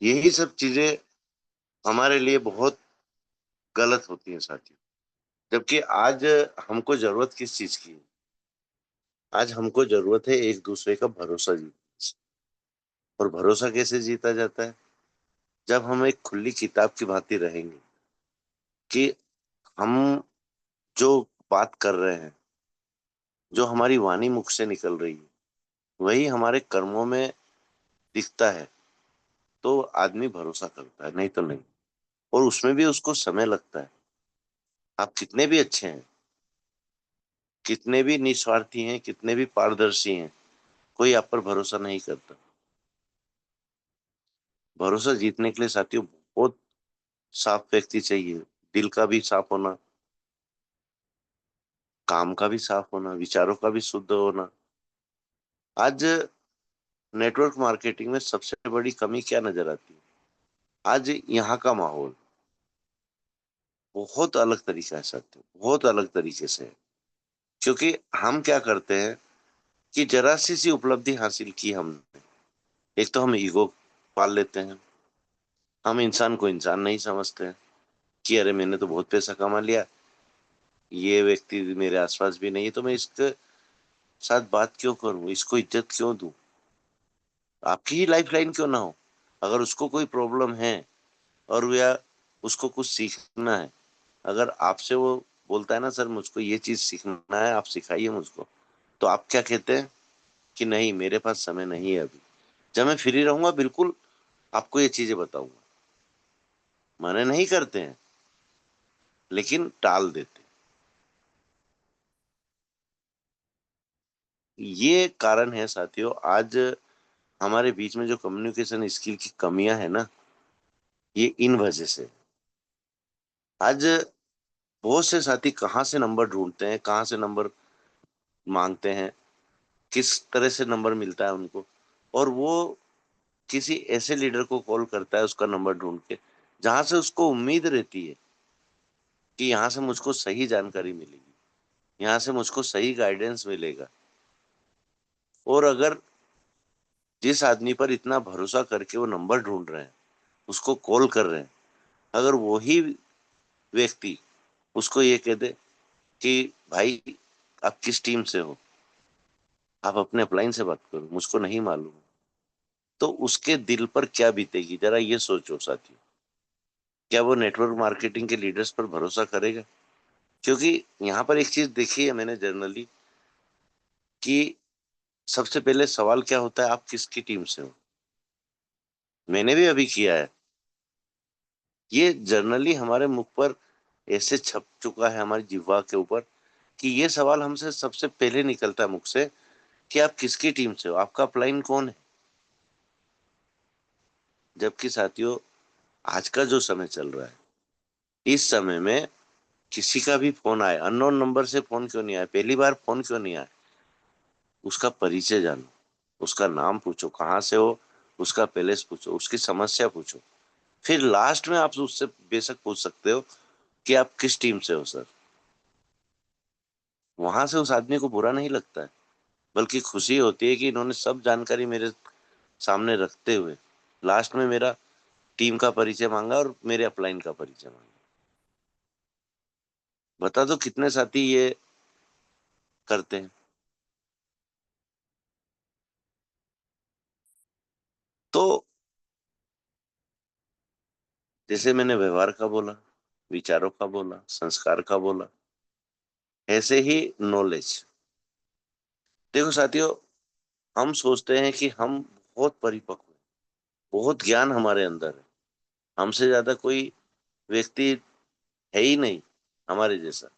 यही सब चीजें हमारे लिए बहुत गलत होती हैं साथियों। जबकि आज हमको जरूरत किस चीज की है? आज हमको जरूरत है एक दूसरे का भरोसा जीतने की। और भरोसा कैसे जीता जाता है? जब हम एक खुली किताब की भांति रहेंगे कि हम जो बात कर रहे हैं, जो हमारी वाणी मुख से निकल रही है, वही हमारे कर्मों में दिखता है, तो आदमी भरोसा करता है, नहीं तो नहीं। और उसमें भी उसको समय लगता है। आप कितने भी अच्छे हैं, कितने भी निस्वार्थी हैं, कितने भी पारदर्शी हैं, कोई आप पर भरोसा नहीं करता। भरोसा जीतने के लिए साथियों बहुत साफ व्यक्ति चाहिए। दिल का भी साफ होना, काम का भी साफ होना, विचारों का भी शुद्ध होना। आज नेटवर्क मार्केटिंग में सबसे बड़ी कमी क्या नजर आती है? आज यहाँ का माहौल बहुत अलग तरीका है साथियों, बहुत अलग तरीके से है। क्योंकि हम क्या करते हैं कि जरा सी उपलब्धि हासिल की हमने, एक तो हम ईगो पाल लेते हैं। हम इंसान को इंसान नहीं समझते हैं कि अरे मैंने तो बहुत पैसा कमा लिया, ये व्यक्ति मेरे आसपास भी नहीं है, तो मैं इसके साथ बात क्यों करूं, इसको इज्जत क्यों दूं? आपकी ही लाइफ लाइन क्यों ना हो? अगर उसको कोई प्रॉब्लम है और या उसको कुछ सीखना है, अगर आपसे वो बोलता है ना सर मुझको ये चीज सीखना है, आप सिखाइए मुझको, तो आप क्या कहते हैं कि नहीं मेरे पास समय नहीं है अभी, जब मैं फ्री रहूंगा बिल्कुल आपको ये चीजें बताऊंगा। मना नहीं करते हैं, लेकिन टाल देते हैं। ये कारण है साथियों, आज हमारे बीच में जो कम्युनिकेशन स्किल की कमियां है ना, ये इन वजह से। आज बहुत से साथी कहाँ से नंबर ढूंढते हैं, कहाँ से नंबर मांगते हैं, किस तरह से नंबर मिलता है उनको, और वो किसी ऐसे लीडर को कॉल करता है उसका नंबर ढूंढ के, जहां से उसको उम्मीद रहती है कि यहाँ से मुझको सही जानकारी मिलेगी, यहाँ से मुझको सही गाइडेंस मिलेगा। और अगर जिस आदमी पर इतना भरोसा करके वो नंबर ढूंढ रहे हैं, उसको कॉल कर रहे हैं, अगर वही व्यक्ति उसको ये कह दे कि भाई आप किस टीम से हो, आप अपने अपलाइन से बात करो, मुझको नहीं मालूम, तो उसके दिल पर क्या बीतेगी जरा ये सोचो साथियों। क्या वो नेटवर्क मार्केटिंग के लीडर्स पर भरोसा करेगा? क्योंकि यहाँ पर एक चीज देखी है मैंने जनरली, कि सबसे पहले सवाल क्या होता है, आप किसकी टीम से हो? मैंने भी अभी किया है। ये जनरली हमारे मुख पर ऐसे छप चुका है, हमारी जिह्वा के ऊपर, कि ये सवाल हमसे सबसे पहले निकलता है मुख से कि आप किसकी टीम से हो, आपका अपलाइन कौन है? जबकि साथियों आज का जो समय चल रहा है, इस समय में किसी का भी फोन आए, अननोन नंबर से फोन क्यों नहीं आए, पहली बार फोन क्यों नहीं आए, उसका परिचय जानो, उसका नाम पूछो, कहाँ से हो, उसका पहले से पूछो, उसकी समस्या पूछो। फिर लास्ट में आप उससे बेशक पूछ सकते हो कि आप किस टीम से हो सर। वहां से उस आदमी को बुरा नहीं लगता है, बल्कि खुशी होती है कि इन्होंने सब जानकारी मेरे सामने रखते हुए लास्ट में मेरा टीम का परिचय मांगा और मेरे अपलाइन का परिचय मांगा। बता दो कितने साथी ये करते हैं? तो जैसे मैंने व्यवहार का बोला, विचारों का बोला, संस्कार का बोला, ऐसे ही नॉलेज। देखो साथियों, हम सोचते हैं कि हम बहुत परिपक्व हैं, बहुत ज्ञान हमारे अंदर है, हमसे ज्यादा कोई व्यक्ति है ही नहीं हमारे जैसा।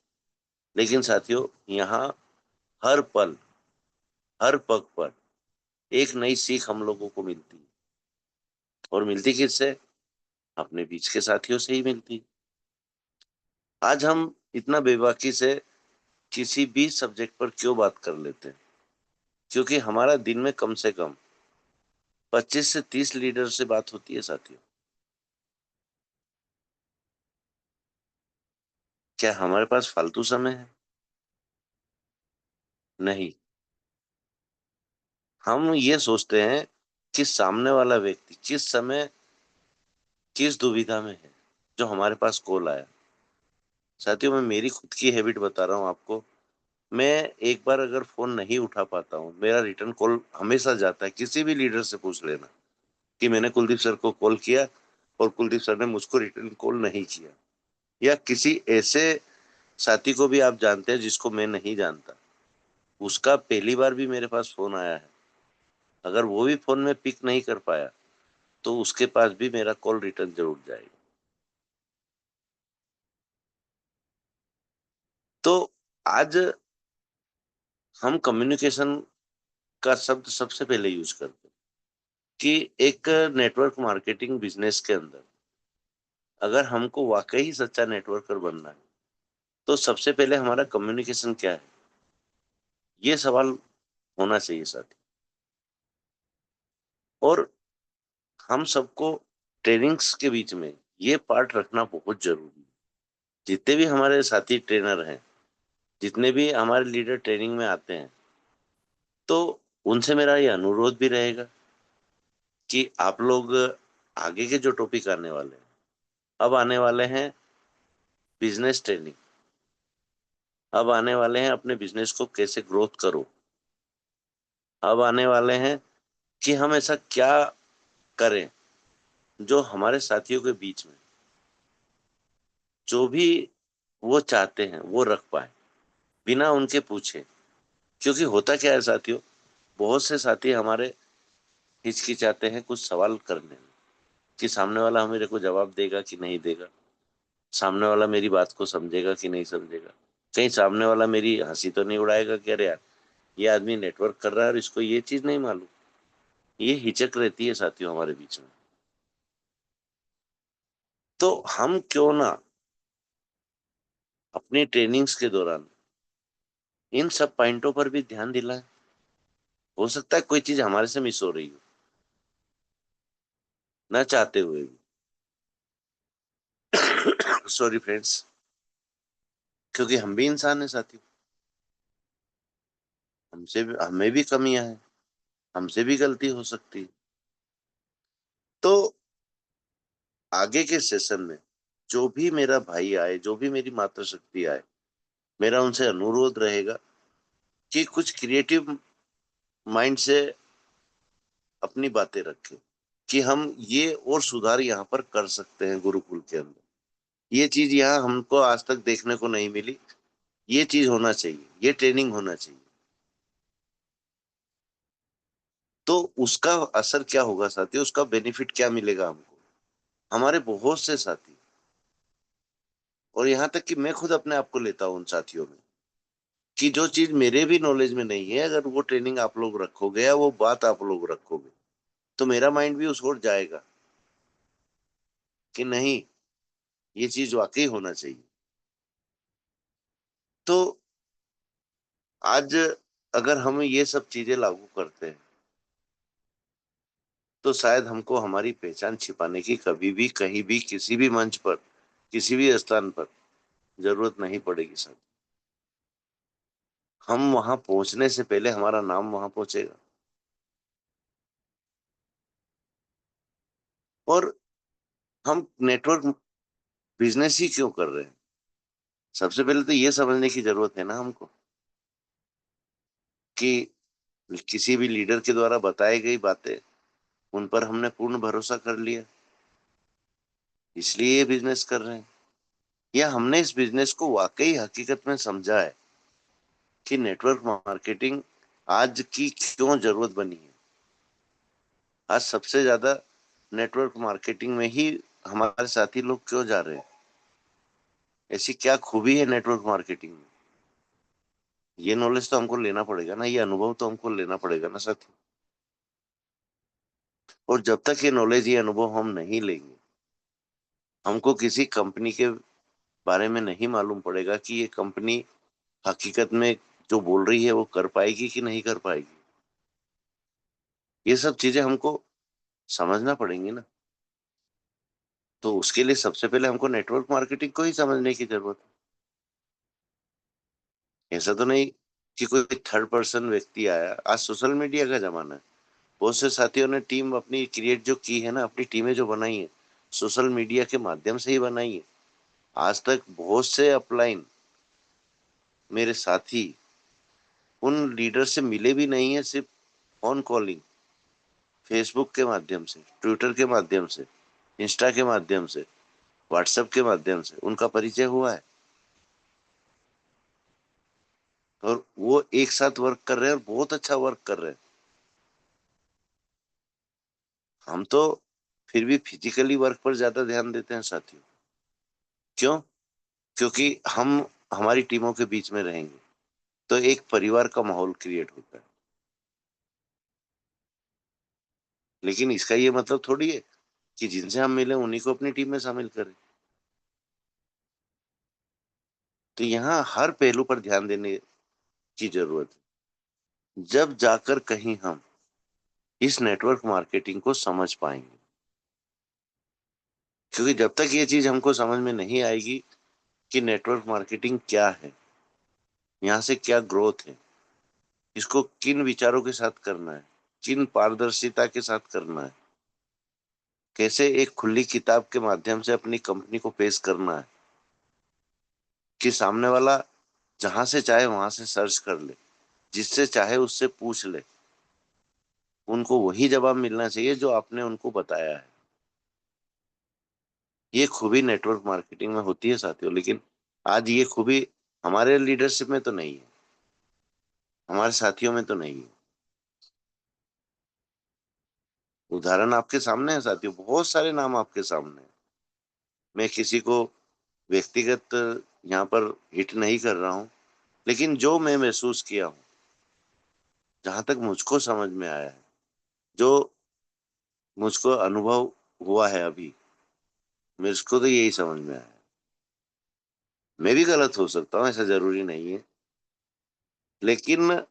लेकिन साथियों यहाँ हर पल, हर पग पर एक नई सीख हम लोगों को मिलती है। और मिलती किससे? अपने बीच के साथियों से ही मिलती है। आज हम इतना बेबाकी से किसी भी सब्जेक्ट पर क्यों बात कर लेते हैं? क्योंकि हमारा दिन में कम से कम 25 से 30 लीडर से बात होती है साथियों। क्या हमारे पास फालतू समय है? नहीं। हम ये सोचते हैं कि सामने वाला व्यक्ति किस समय किस दुविधा में है, जो हमारे पास कॉल आया। साथियों, मैं मेरी खुद की हैबिट बता रहा हूँ आपको। मैं एक बार अगर फोन नहीं उठा पाता हूँ, मेरा रिटर्न कॉल हमेशा जाता है। किसी भी लीडर से पूछ लेना कि मैंने कुलदीप सर को कॉल किया और कुलदीप सर ने मुझको रिटर्न कॉल नहीं किया। या किसी ऐसे साथी को भी आप जानते हैं जिसको मैं नहीं जानता, उसका पहली बार भी मेरे पास फोन आया है, अगर वो भी फोन में पिक नहीं कर पाया तो उसके पास भी मेरा कॉल रिटर्न जरूर जाएगा। तो आज हम कम्युनिकेशन का शब्द सबसे पहले यूज करते हैं कि एक नेटवर्क मार्केटिंग बिजनेस के अंदर अगर हमको वाकई सच्चा नेटवर्कर बनना है तो सबसे पहले हमारा कम्युनिकेशन क्या है, ये सवाल होना चाहिए साथी। और हम सबको ट्रेनिंग्स के बीच में ये पार्ट रखना बहुत जरूरी है। जितने भी हमारे साथी ट्रेनर हैं, जितने भी हमारे लीडर ट्रेनिंग में आते हैं, तो उनसे मेरा ये अनुरोध भी रहेगा कि आप लोग आगे के जो टॉपिक आने वाले हैं, अब आने वाले हैं बिजनेस ट्रेनिंग, अब आने वाले हैं अपने बिजनेस को कैसे ग्रोथ करो, अब आने वाले हैं कि हम ऐसा क्या करें जो हमारे साथियों के बीच में जो भी वो चाहते हैं वो रख पाए बिना उनके पूछे। क्योंकि होता क्या है साथियों, बहुत से साथी हमारे हिचकिचाते हैं कुछ सवाल करने में कि सामने वाला मेरे को जवाब देगा कि नहीं देगा, सामने वाला मेरी बात को समझेगा कि नहीं समझेगा, कहीं सामने वाला मेरी हंसी तो नहीं उड़ाएगा कि अरे यार ये आदमी नेटवर्क कर रहा है और इसको ये चीज नहीं मालूम। ये हिचक रहती है साथियों हमारे बीच में। तो हम क्यों ना अपनी ट्रेनिंग्स के दौरान इन सब पॉइंटों पर भी ध्यान दिलाएं। हो सकता है कोई चीज हमारे से मिस हो रही हो, ना चाहते हुए भी। सॉरी फ्रेंड्स, क्योंकि हम भी इंसान हैं साथियों, हमसे भी हमें भी कमियां हैं, हमसे भी गलती हो सकती है। तो आगे के सेशन में जो भी मेरा भाई आए, जो भी मेरी मातृशक्ति आए, मेरा उनसे अनुरोध रहेगा कि कुछ क्रिएटिव माइंड से अपनी बातें रखें कि हम ये और सुधार यहाँ पर कर सकते हैं गुरुकुल के अंदर। ये चीज यहाँ हमको आज तक देखने को नहीं मिली, ये चीज होना चाहिए, ये ट्रेनिंग होना चाहिए। तो उसका असर क्या होगा साथी, उसका बेनिफिट क्या मिलेगा हमको। हमारे बहुत से साथी, और यहाँ तक कि मैं खुद अपने आप को लेता हूँ उन साथियों में, कि जो चीज मेरे भी नॉलेज में नहीं है, अगर वो ट्रेनिंग आप लोग रखोगे या वो बात आप लोग रखोगे तो मेरा माइंड भी उस ओर जाएगा कि नहीं, ये चीज वाकई होना चाहिए। तो आज अगर हम ये सब चीजें लागू करते हैं तो शायद हमको हमारी पहचान छिपाने की कभी भी कहीं भी किसी भी मंच पर किसी भी स्थान पर जरूरत नहीं पड़ेगी सर। हम वहां पहुंचने से पहले हमारा नाम वहां पहुंचेगा। और हम नेटवर्क बिजनेस ही क्यों कर रहे हैं, सबसे पहले तो ये समझने की जरूरत है ना हमको कि किसी भी लीडर के द्वारा बताई गई बातें उन पर हमने पूर्ण भरोसा कर लिया, इसलिए ये बिजनेस कर रहे हैं। या हमने इस बिजनेस को वाकई हकीकत में समझा है कि नेटवर्क मार्केटिंग आज की क्यों जरूरत बनी है। आज सबसे ज्यादा नेटवर्क मार्केटिंग में ही हमारे साथी लोग क्यों जा रहे हैं, ऐसी क्या खूबी है नेटवर्क मार्केटिंग में। ये नॉलेज तो हमको लेना पड़ेगा ना, ये अनुभव तो हमको लेना पड़ेगा ना साथी। और जब तक ये नॉलेज ये अनुभव हम नहीं लेंगे, हमको किसी कंपनी के बारे में नहीं मालूम पड़ेगा कि ये कंपनी हकीकत में जो बोल रही है वो कर पाएगी कि नहीं कर पाएगी। ये सब चीजें हमको समझना पड़ेंगी ना। तो उसके लिए सबसे पहले हमको नेटवर्क मार्केटिंग को ही समझने की जरूरत है। ऐसा तो नहीं कि कोई थर्ड पर्सन व्यक्ति आया। आज सोशल मीडिया का जमाना है, बहुत से साथियों ने टीम अपनी क्रिएट जो की है ना, अपनी टीमें जो बनाई है, सोशल मीडिया के माध्यम से ही बनाई है। आज तक बहुत से अपलाइन मेरे साथी उन लीडर से मिले भी नहीं है, सिर्फ फोन कॉलिंग, फेसबुक के माध्यम से, ट्विटर के माध्यम से, इंस्टा के माध्यम से, व्हाट्सएप के माध्यम से उनका परिचय हुआ है। और वो एक साथ वर्क कर रहे हैं और बहुत अच्छा वर्क कर रहे हैं। हम तो फिर भी फिजिकली वर्क पर ज्यादा ध्यान देते हैं साथियों। क्यों? क्योंकि हम हमारी टीमों के बीच में रहेंगे तो एक परिवार का माहौल क्रिएट होता है। लेकिन इसका ये मतलब थोड़ी है कि जिनसे हम मिले उन्हीं को अपनी टीम में शामिल करें। तो यहाँ हर पहलू पर ध्यान देने की जरूरत है, जब जाकर कहीं हम इस नेटवर्क मार्केटिंग को समझ पाएंगे। क्योंकि जब तक ये चीज हमको समझ में नहीं आएगी कि नेटवर्क मार्केटिंग क्या है, यहाँ से क्या ग्रोथ है, इसको किन विचारों के साथ करना है, किन पारदर्शिता के साथ करना है, कैसे एक खुली किताब के माध्यम से अपनी कंपनी को पेश करना है कि सामने वाला जहां से चाहे वहां से सर्च कर ले, जिससे चाहे उससे पूछ ले, उनको वही जवाब मिलना चाहिए जो आपने उनको बताया है। ये खूबी नेटवर्क मार्केटिंग में होती है साथियों। लेकिन आज ये खूबी हमारे लीडरशिप में तो नहीं है, हमारे साथियों में तो नहीं है। उदाहरण आपके सामने है साथियों, बहुत सारे नाम आपके सामने हैं। मैं किसी को व्यक्तिगत यहाँ पर हिट नहीं कर रहा हूँ, लेकिन जो मैं महसूस किया हूँ, जहां तक मुझको समझ में आया है, जो मुझको अनुभव हुआ है अभी, मुझको तो यही समझ में आया है। मैं भी गलत हो सकता हूँ, ऐसा जरूरी नहीं है। लेकिन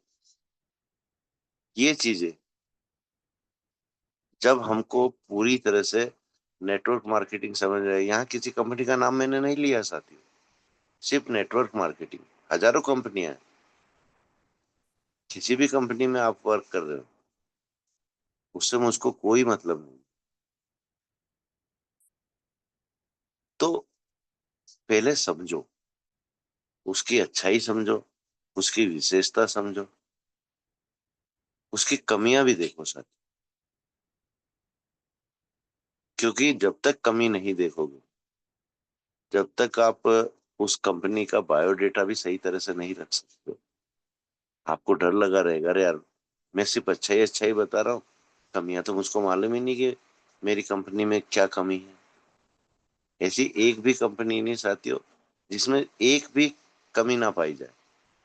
ये चीजें जब हमको पूरी तरह से नेटवर्क मार्केटिंग समझ रहे हैं, यहाँ किसी कंपनी का नाम मैंने नहीं लिया साथियों, सिर्फ नेटवर्क मार्केटिंग। हजारों कंपनियां हैं, किसी भी कंपनी में आप वर्क कर रहे हो, उससे मुझको कोई मतलब नहीं। तो पहले समझो, उसकी अच्छाई समझो, उसकी विशेषता समझो, उसकी कमियां भी देखो साथ। क्योंकि जब तक कमी नहीं देखोगे, जब तक आप उस कंपनी का बायोडेटा भी सही तरह से नहीं रख सकते, आपको डर लगा रहेगा, अरे यार मैं सिर्फ अच्छा ही बता रहा हूँ, कमियां तो मुझको मालूम ही नहीं कि मेरी कंपनी में क्या कमी है। ऐसी एक भी कंपनी नहीं साथियों जिसमें एक भी कमी ना पाई जाए।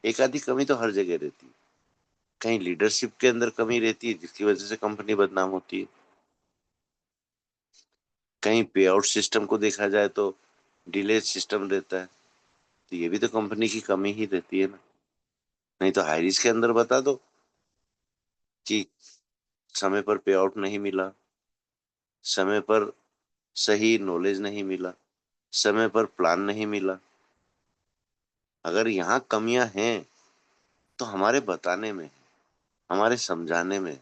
एक आधी कमी तो हर जगह रहती है। कहीं लीडरशिप के अंदर कमी रहती है जिसकी वजह से कंपनी बदनाम होती है, कहीं पे आउट सिस्टम को देखा जाए तो डिले सिस्टम रहता है, तो ये भी तो कंपनी की कमी ही रहती है ना। नहीं तो हायरिस के अंदर बता दो कि समय पर पे आउट नहीं मिला, समय पर सही नॉलेज नहीं मिला, समय पर प्लान नहीं मिला। अगर यहाँ कमियां हैं तो हमारे बताने में है, हमारे समझाने में है,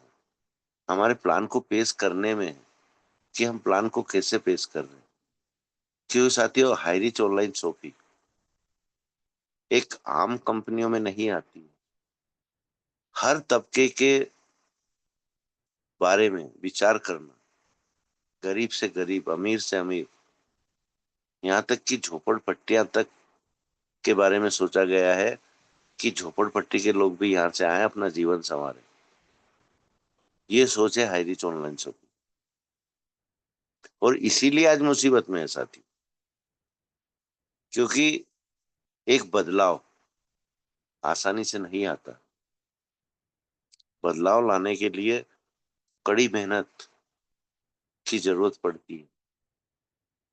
हमारे प्लान को पेश करने में है कि हम प्लान को कैसे पेश कर रहे हैं। क्यों साथियों, हाईरिच ऑनलाइन शॉपिंग एक आम कंपनियों में नहीं आती। हर तबके के बारे में विचार करना, गरीब से गरीब, अमीर से अमीर, यहाँ तक कि झोपड़पट्टियां तक के बारे में सोचा गया है कि झोपड़पट्टी के लोग भी यहाँ से आए, अपना जीवन संवारे। ये सोच है हाईरिच ऑनलाइन शॉपिंग। और इसीलिए आज मुसीबत में है साथी, क्योंकि एक बदलाव आसानी से नहीं आता। बदलाव लाने के लिए कड़ी मेहनत की जरूरत पड़ती है,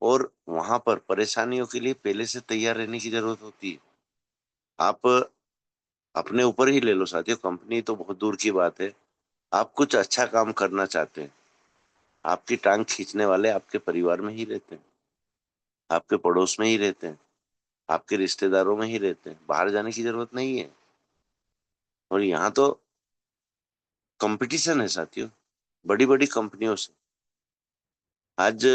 और वहां पर परेशानियों के लिए पहले से तैयार रहने की जरूरत होती है। आप अपने ऊपर ही ले लो साथियों, कंपनी तो बहुत दूर की बात है। आप कुछ अच्छा काम करना चाहते हैं, आपकी टांग खींचने वाले आपके परिवार में ही रहते हैं, आपके पड़ोस में ही रहते हैं, आपके रिश्तेदारों में ही रहते हैं, बाहर जाने की जरूरत नहीं है। और यहाँ तो कंपटीशन है साथियों, बड़ी बड़ी कंपनियों से। आज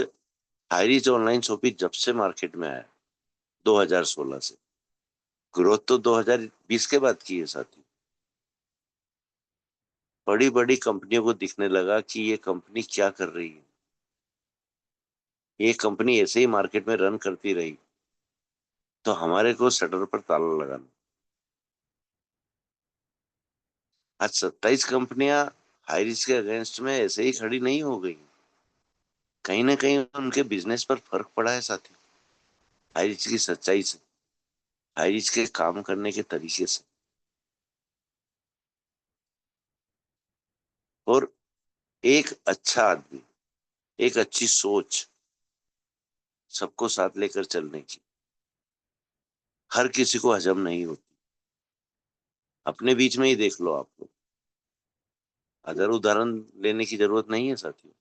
हाईरीच ऑनलाइन शॉपिंग जब से मार्केट में आया 2016 से, ग्रोथ तो 2020 के बाद की है साथी। बड़ी बड़ी कंपनियों को दिखने लगा कि ये कंपनी क्या कर रही है। ये कंपनी ऐसे ही मार्केट में रन करती रही तो हमारे को शटर पर ताला लगाना। आज 27 कंपनियां हाईरीच के अगेंस्ट में ऐसे ही खड़ी नहीं हो गई। कहीं ना कहीं उनके बिजनेस पर फर्क पड़ा है साथी, हाईरीच की सच्चाई से, हाईरीच के काम करने के तरीके से। और एक अच्छा आदमी, एक अच्छी सोच, सबको साथ लेकर चलने की, हर किसी को हजम नहीं होती। अपने बीच में ही देख लो आप लोग, अदर उदाहरण लेने की जरूरत नहीं है साथियों।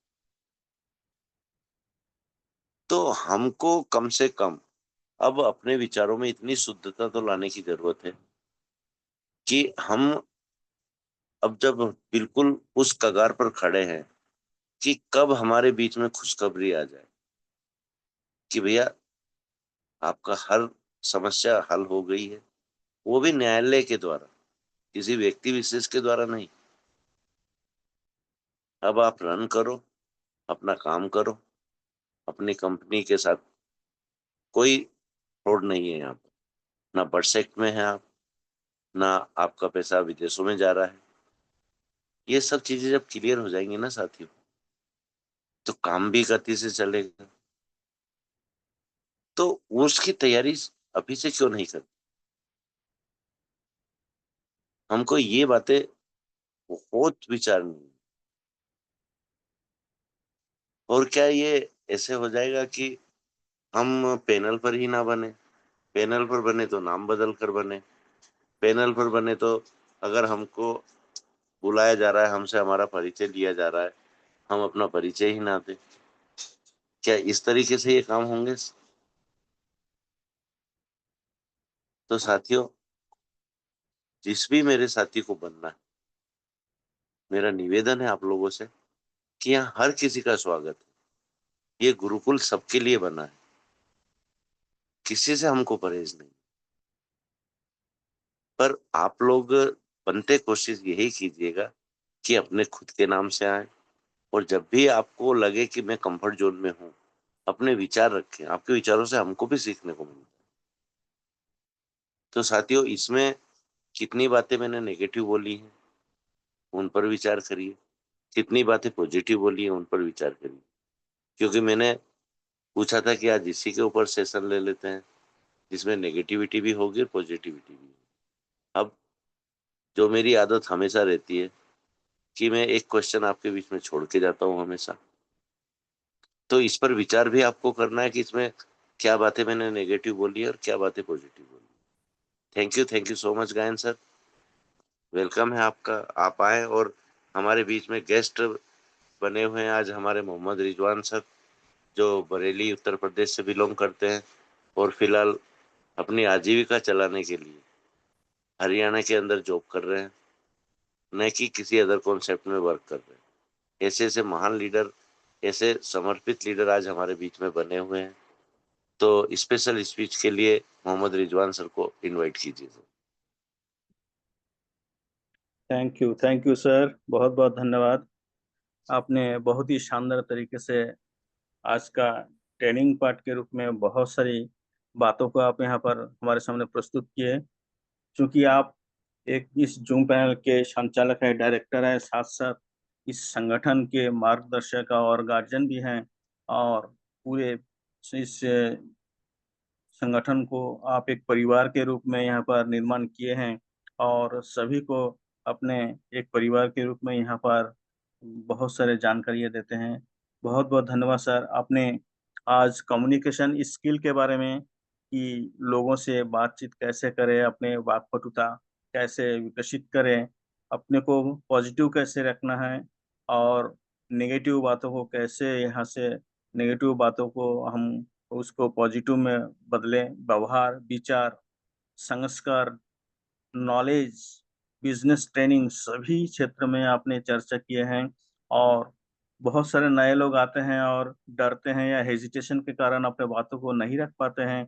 तो हमको कम से कम अब अपने विचारों में इतनी शुद्धता तो लाने की जरूरत है कि हम अब जब बिल्कुल उस कगार पर खड़े हैं कि कब हमारे बीच में खुशखबरी आ जाए कि भैया आपका हर समस्या हल हो गई है, वो भी न्यायालय के द्वारा, किसी व्यक्ति विशेष के द्वारा नहीं। अब आप रन करो, अपना काम करो, अपनी कंपनी के साथ कोई फ्रॉड नहीं है यहाँ पर, ना बर्ड्स एक्ट में है आप, ना आपका पैसा विदेशों में जा रहा है। ये सब चीजें जब क्लियर हो जाएंगी ना साथियों, तो काम भी गति से चलेगा। तो उसकी तैयारी अभी से क्यों नहीं करते? हमको ये बातें बहुत विचारनी है। और क्या ये ऐसे हो जाएगा कि हम पैनल पर ही ना बने? पैनल पर बने तो नाम बदल कर बने। पैनल पर बने तो अगर हमको बुलाया जा रहा है, हमसे हमारा परिचय लिया जा रहा है, हम अपना परिचय ही ना दें? क्या इस तरीके से ये काम होंगे? तो साथियों, जिस भी मेरे साथी को बनना है, मेरा निवेदन है आप लोगों से कि यहाँ हर किसी का स्वागत है। ये गुरुकुल सबके लिए बना है, किसी से हमको परहेज नहीं। पर आप लोग बनते कोशिश यही कीजिएगा कि अपने खुद के नाम से आए। और जब भी आपको लगे कि मैं कंफर्ट जोन में हूँ, अपने विचार रखें, आपके विचारों से हमको भी सीखने को मिलता है। तो साथियों, इसमें कितनी बातें मैंने नेगेटिव बोली हैं उन पर विचार करिए, कितनी बातें पॉजिटिव बोली हैं उन पर विचार करिए। क्योंकि मैंने पूछा था कि आज इसी के ऊपर सेशन ले लेते हैं जिसमें नेगेटिविटी भी होगी और पॉजिटिविटी भी होगी। अब जो मेरी आदत हमेशा रहती है कि मैं एक क्वेश्चन आपके बीच में छोड़ के जाता हूँ हमेशा, तो इस पर विचार भी आपको करना है कि इसमें क्या बातें मैंने नेगेटिव बोली है और क्या बातें पॉजिटिव बोली। थैंक यू सो मच गायन सर। वेलकम है आपका, आप आए। और हमारे बीच में गेस्ट बने हुए हैं आज हमारे मोहम्मद रिजवान सर, जो बरेली उत्तर प्रदेश से बिलोंग करते हैं और फिलहाल अपनी आजीविका चलाने के लिए हरियाणा के अंदर जॉब कर रहे हैं, न कि किसी अदर कॉन्सेप्ट में वर्क कर रहे हैं। ऐसे ऐसे महान लीडर, ऐसे समर्पित लीडर आज हमारे बीच में बने हुए हैं। तो स्पेशल स्पीच के लिए मोहम्मद रिजवान सर को इनवाइट कीजिए सर। थैंक यू सर, बहुत बहुत धन्यवाद। आपने बहुत ही शानदार तरीके से आज का ट्रेनिंग पार्ट के रूप में बहुत सारी बातों को आप यहाँ पर हमारे सामने प्रस्तुत किए। क्योंकि आप एक इस जूम पैनल के संचालक है, डायरेक्टर है, साथ साथ इस संगठन के मार्गदर्शक और गार्जियन भी हैं। और पूरे इस संगठन को आप एक परिवार के रूप में यहाँ पर निर्माण किए हैं और सभी को अपने एक परिवार के रूप में यहाँ पर बहुत सारे जानकारियाँ देते हैं। बहुत बहुत धन्यवाद सर। आपने आज कम्युनिकेशन स्किल के बारे में कि लोगों से बातचीत कैसे करें, अपने वाक्पटुता कैसे विकसित करें, अपने को पॉजिटिव कैसे रखना है और नेगेटिव बातों को कैसे यहाँ से नेगेटिव बातों को हम उसको पॉजिटिव में बदलें। व्यवहार, विचार, संस्कार, नॉलेज, बिजनेस ट्रेनिंग सभी क्षेत्र में आपने चर्चा किए हैं। और बहुत सारे नए लोग आते हैं और डरते हैं या हेजिटेशन के कारण अपने बातों को नहीं रख पाते हैं।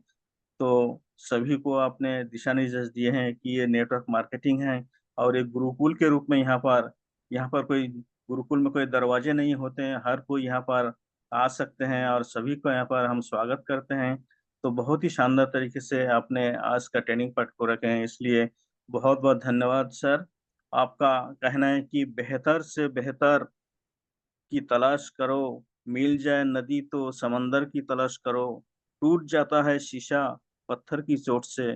तो सभी को आपने दिशा निर्देश दिए हैं कि ये नेटवर्क मार्केटिंग है और एक गुरुकुल के रूप में यहाँ पर कोई गुरुकुल में कोई दरवाजे नहीं होते हैं, हर कोई यहाँ पर आ सकते हैं और सभी को यहाँ पर हम स्वागत करते हैं। तो बहुत ही शानदार तरीके से आपने आज का ट्रेनिंग पार्ट को रखे हैं, इसलिए बहुत बहुत धन्यवाद सर। आपका कहना है कि बेहतर से बेहतर की तलाश करो, मिल जाए नदी तो समंदर की तलाश करो, टूट जाता है शीशा पत्थर की चोट से,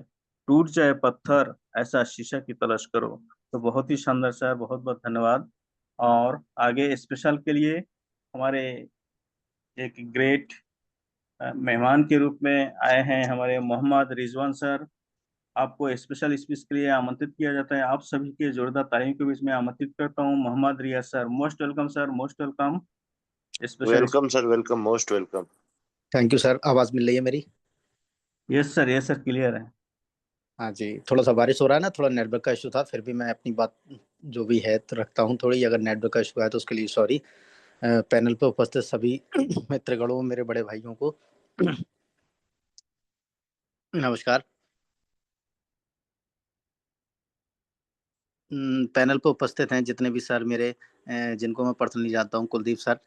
टूट जाए पत्थर ऐसा शीशा की तलाश करो। तो बहुत ही शानदार सर, बहुत बहुत धन्यवाद। और आगे स्पेशल के लिए हमारे एक ग्रेट मेहमान के रूप में आए हैं हमारे मोहम्मद रिजवान सर। आपको स्पेशल स्पीच के लिए आमंत्रित किया जाता है। आप सभी के जोरदार तालियों के बीच में आमंत्रित करता हूँ Mohammad Riyaz sir. Most welcome sir, most welcome. Special. Welcome sir, welcome, most welcome. Thank you sir. आवाज मिल रही है मेरी? यस सर, क्लियर है। हाँ जी, थोड़ा सा बारिश हो रहा है ना, थोड़ा नेटवर्क का इशू था, फिर भी मैं अपनी बात जो भी है तो रखता हूँ थोड़ी। अगर नेटवर्क का इशू है तो उसके लिए सॉरी। पैनल पर उपस्थित सभी मित्रगणों, मेरे बड़े भाइयों को नमस्कार। पैनल पर उपस्थित हैं जितने भी सर मेरे, जिनको मैं पर्सनली जानता हूँ, कुलदीप सर।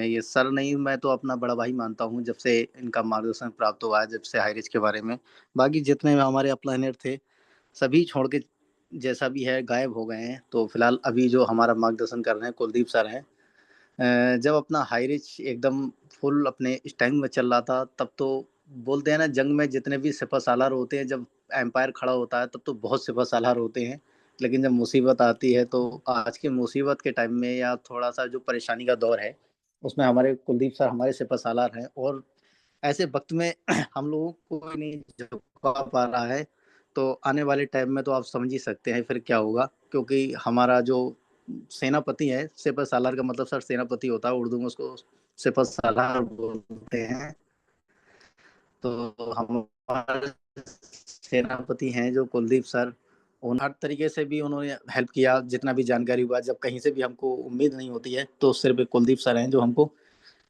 ये सर नहीं, मैं तो अपना बड़ा भाई मानता हूँ जब से इनका मार्गदर्शन प्राप्त हुआ है, जब से हाईरिच के बारे में। बाकी जितने हमारे अपलाइनर थे सभी छोड़ के जैसा भी है गायब हो गए हैं। तो फिलहाल अभी जो हमारा मार्गदर्शन कर रहे हैं कुलदीप सर हैं। जब अपना हाई रिच एकदम फुल अपने इस टाइम में चल रहा था, तब तो बोलते हैं ना, जंग में जितने भी सिपह सालार होते हैं, जब एम्पायर खड़ा होता है तब तो बहुत सिपह सालार होते हैं। लेकिन जब मुसीबत आती है, तो आज की मुसीबत के टाइम में या थोड़ा सा जो परेशानी का दौर है, उसमें हमारे कुलदीप सर हमारे सिपह सालार हैं। और ऐसे वक्त में हम लोगों को कोई नहीं झुका पा रहा है, तो आने वाले टाइम में तो आप समझ ही सकते हैं फिर क्या होगा। क्योंकि हमारा जो सेनापति है, सिपह सालार का मतलब सर सेनापति होता है, उर्दू में उसको सिपह सालार बोलते हैं। तो हमारे सेनापति हैं जो कुलदीप सर, उन हर तरीके से भी उन्होंने हेल्प किया। जितना भी जानकारी हुआ, जब कहीं से भी हमको उम्मीद नहीं होती है, तो सिर्फ कुलदीप सर हैं जो हमको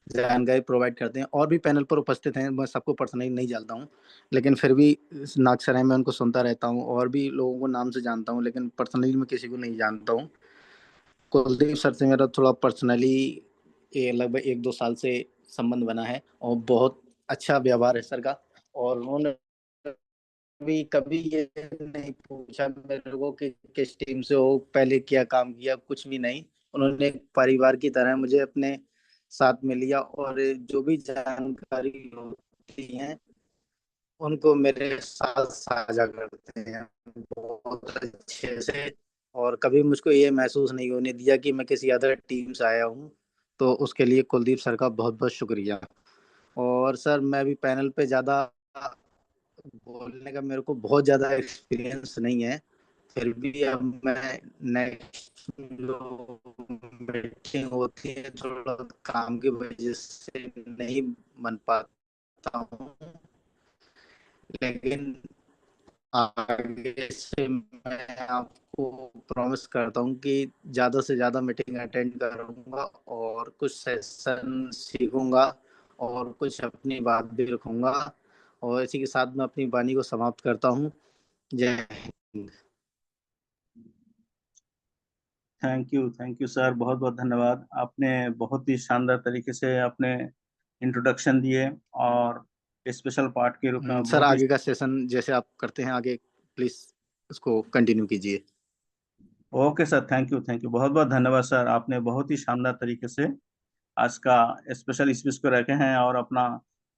जानकारी प्रोवाइड करते हैं। और भी पैनल पर उपस्थित हैं, मैं सबको पर्सनली नहीं जानता हूँ, लेकिन फिर भी नाग सर हैं, मैं उनको सुनता रहता हूँ। और भी लोगों को नाम से जानता हूँ, लेकिन पर्सनली मैं किसी को नहीं जानता हूँ। कुलदीप सर से मेरा थोड़ा पर्सनली लगभग 1-2 साल से संबंध बना है, और बहुत अच्छा व्यवहार है सर का। और उन्होंने भी कभी ये नहीं पूछा मेरे को कि किस टीम से हो, पहले क्या काम किया, कुछ भी नहीं। उन्होंने एक परिवार की तरह मुझे अपने साथ में लिया, और जो भी जानकारी होती है उनको मेरे साथ साझा करते हैं बहुत अच्छे से। और कभी मुझको ये महसूस नहीं होने दिया कि मैं किसी अदर टीम से आया हूँ। तो उसके लिए कुलदीप सर का बहुत बहुत शुक्रिया। और सर मैं भी पैनल पे ज़्यादा बोलने का मेरे को बहुत ज़्यादा एक्सपीरियंस नहीं है, फिर भी अब मैं नेक्स्ट जो मीटिंग होती है थोड़ा काम की वजह से नहीं बन पाता हूँ, लेकिन आगे से मैं आपको प्रॉमिस करता हूँ कि ज़्यादा से ज़्यादा मीटिंग अटेंड करूँगा, और कुछ सेशन सीखूँगा, और कुछ अपनी बात भी रखूँगा। और इसी के साथ मैं अपनी वाणी को समाप्त करता हूँ। जय हिंद। थैंक यू सर, बहुत बहुत धन्यवाद। आपने बहुत ही शानदार तरीके से अपने इंट्रोडक्शन दिए और स्पेशल पार्ट के रूप में सर बहुत ही। आगे का सेशन जैसे आप करते हैं आगे, प्लीज उसको कंटिन्यू कीजिए। ओके सर, थैंक यू, बहुत बहुत धन्यवाद सर। आपने बहुत ही शानदार तरीके से आज का स्पेशल स्पीच को रखे हैं और अपना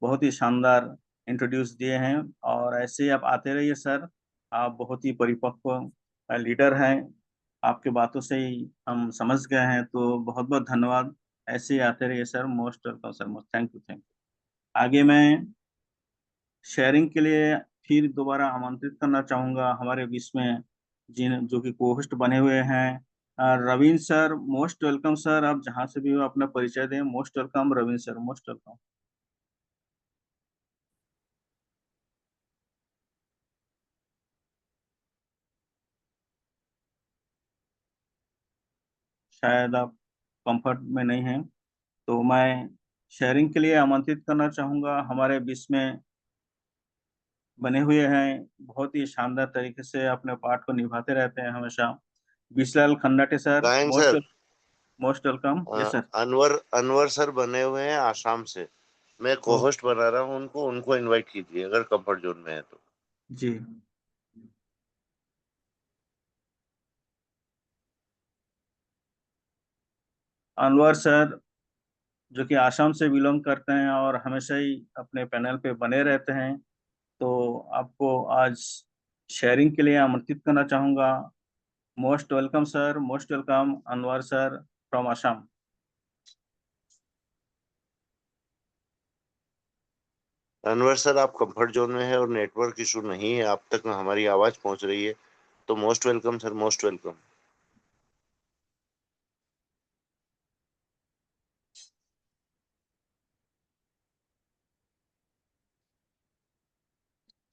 बहुत ही शानदार इंट्रोड्यूस दिए हैं। और ऐसे ही आप आते रहिए सर। आप बहुत ही परिपक्व लीडर हैं, आपके बातों से ही हम समझ गए हैं। तो बहुत बहुत धन्यवाद। ऐसे ही आते रहिए sir. Most welcome sir, most thank you. आगे मैं शेयरिंग के लिए फिर दोबारा आमंत्रित करना चाहूंगा हमारे बीच में जिन जो कि को होस्ट बने हुए हैं। Raveen sir, most welcome sir. आप जहां से भी हो अपना परिचय दें। Most welcome Raveen sir, most welcome. शायद आप कंफर्ट में नहीं हैं। तो मैं शेयरिंग के लिए आमंत्रित करना चाहूँगा। हमारे बीच में बने हुए हैं, बहुत ही शानदार तरीके से अपने पार्ट को निभाते रहते हैं हमेशा। विशलाल खन्नाटे सर, गायन sir, most welcome. Yes sir. Anwar Anwar sir बने हुए हैं आसाम से। मैं को ओ, होस्ट बना रहा हूँ उनको इनवाइट कीजिए अगर कंफर्ट जोन में है तो। जी। अनवर सर जो कि आसाम से बिलोंग करते हैं और हमेशा ही अपने पैनल पे बने रहते हैं, तो आपको आज शेयरिंग के लिए आमंत्रित करना चाहूँगा। Most welcome sir, most welcome Anwar sir from Assam. Anwar sir, आप कंफर्ट जोन में है और नेटवर्क इशू नहीं है, आप तक हमारी आवाज पहुंच रही है, तो most welcome sir, most welcome.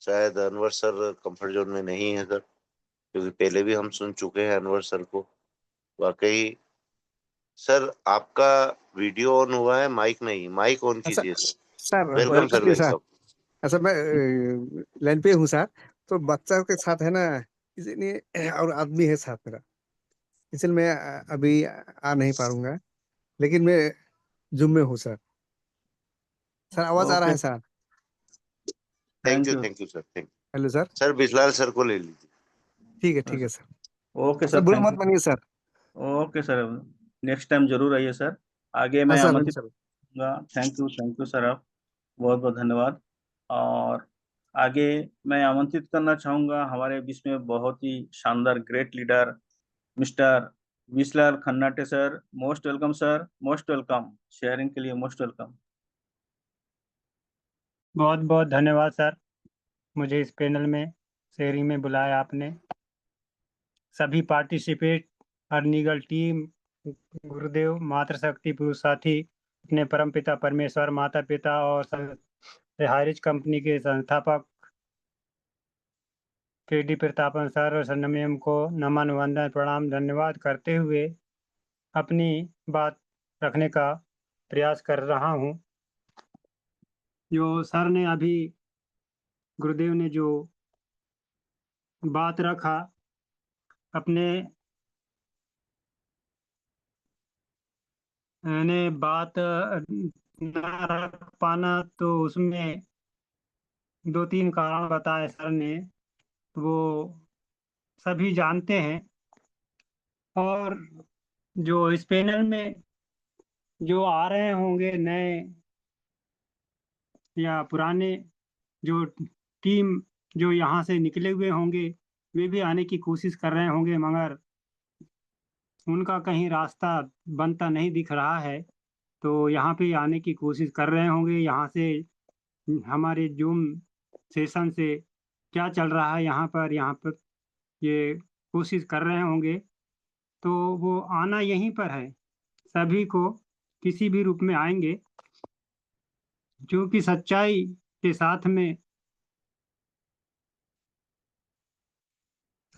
शायद अनवर सर कंफर्ट जोन में नहीं है सर, क्योंकि पहले भी हम सुन चुके हैं अनवर सर को। वाकई सर, आपका वीडियो ऑन हुआ है, माइक नहीं, माइक ऑन अच्छा कीजिए सर। सर, वेलकम सर, जी सर। वेलकम। अच्छा, मैं लाइन पे हूँ सर। तो बच्चा के साथ है ना, इसलिए और आदमी है साथ मेरा, इसलिए मैं अभी आ नहीं पाऊंगा, लेकिन मैं जूम में हूँ सर। सर, आवाज आ रहा ओके, है sir? Thank thank you, you. Thank you sir, thank hello sir. You sir. Bijlal sir को ले लीजिए। ठीक है सर। ओके सर, सर, बुरा थैंक मत यू। मानिए sir. Okay sir, next time जरूर आइए सर। आगे हाँ मैं सर, आमंत्रित सर। करूंगा। थैंक यू सर, आप बहुत बहुत धन्यवाद। और आगे मैं आमंत्रित करना चाहूंगा हमारे बीच में बहुत ही शानदार ग्रेट लीडर मिस्टर विशलाल खन्नाटे sir. Most welcome sir, most welcome sharing के लिए, मोस्ट वेलकम। बहुत बहुत धन्यवाद सर, मुझे इस पैनल में शेयरिंग में बुलाया आपने। सभी पार्टिसिपेट, अर्निगल टीम, गुरुदेव, मातृशक्ति, पुरुष साथी, अपने परमपिता परमेश्वर, माता पिता और हाइरिच कंपनी के संस्थापक के.डी. प्रतापन सर और सरनेम को नमन, वंदन, प्रणाम, धन्यवाद करते हुए अपनी बात रखने का प्रयास कर रहा हूँ। जो सर ने अभी, गुरुदेव ने जो बात रखा, अपने मैंने बात न रख पाना, तो उसमें 2-3 कारण बताए सर ने, वो सभी जानते हैं। और जो इस पैनल में जो आ रहे होंगे नए या पुराने, जो टीम जो यहाँ से निकले हुए होंगे, वे भी आने की कोशिश कर रहे होंगे, मगर उनका कहीं रास्ता बनता नहीं दिख रहा है, तो यहाँ पे आने की कोशिश कर रहे होंगे। यहाँ से हमारे जूम सेशन से क्या चल रहा है यहाँ पर ये कोशिश कर रहे होंगे, तो वो आना यहीं पर है। सभी को किसी भी रूप में आएंगे, जो कि सच्चाई के साथ में,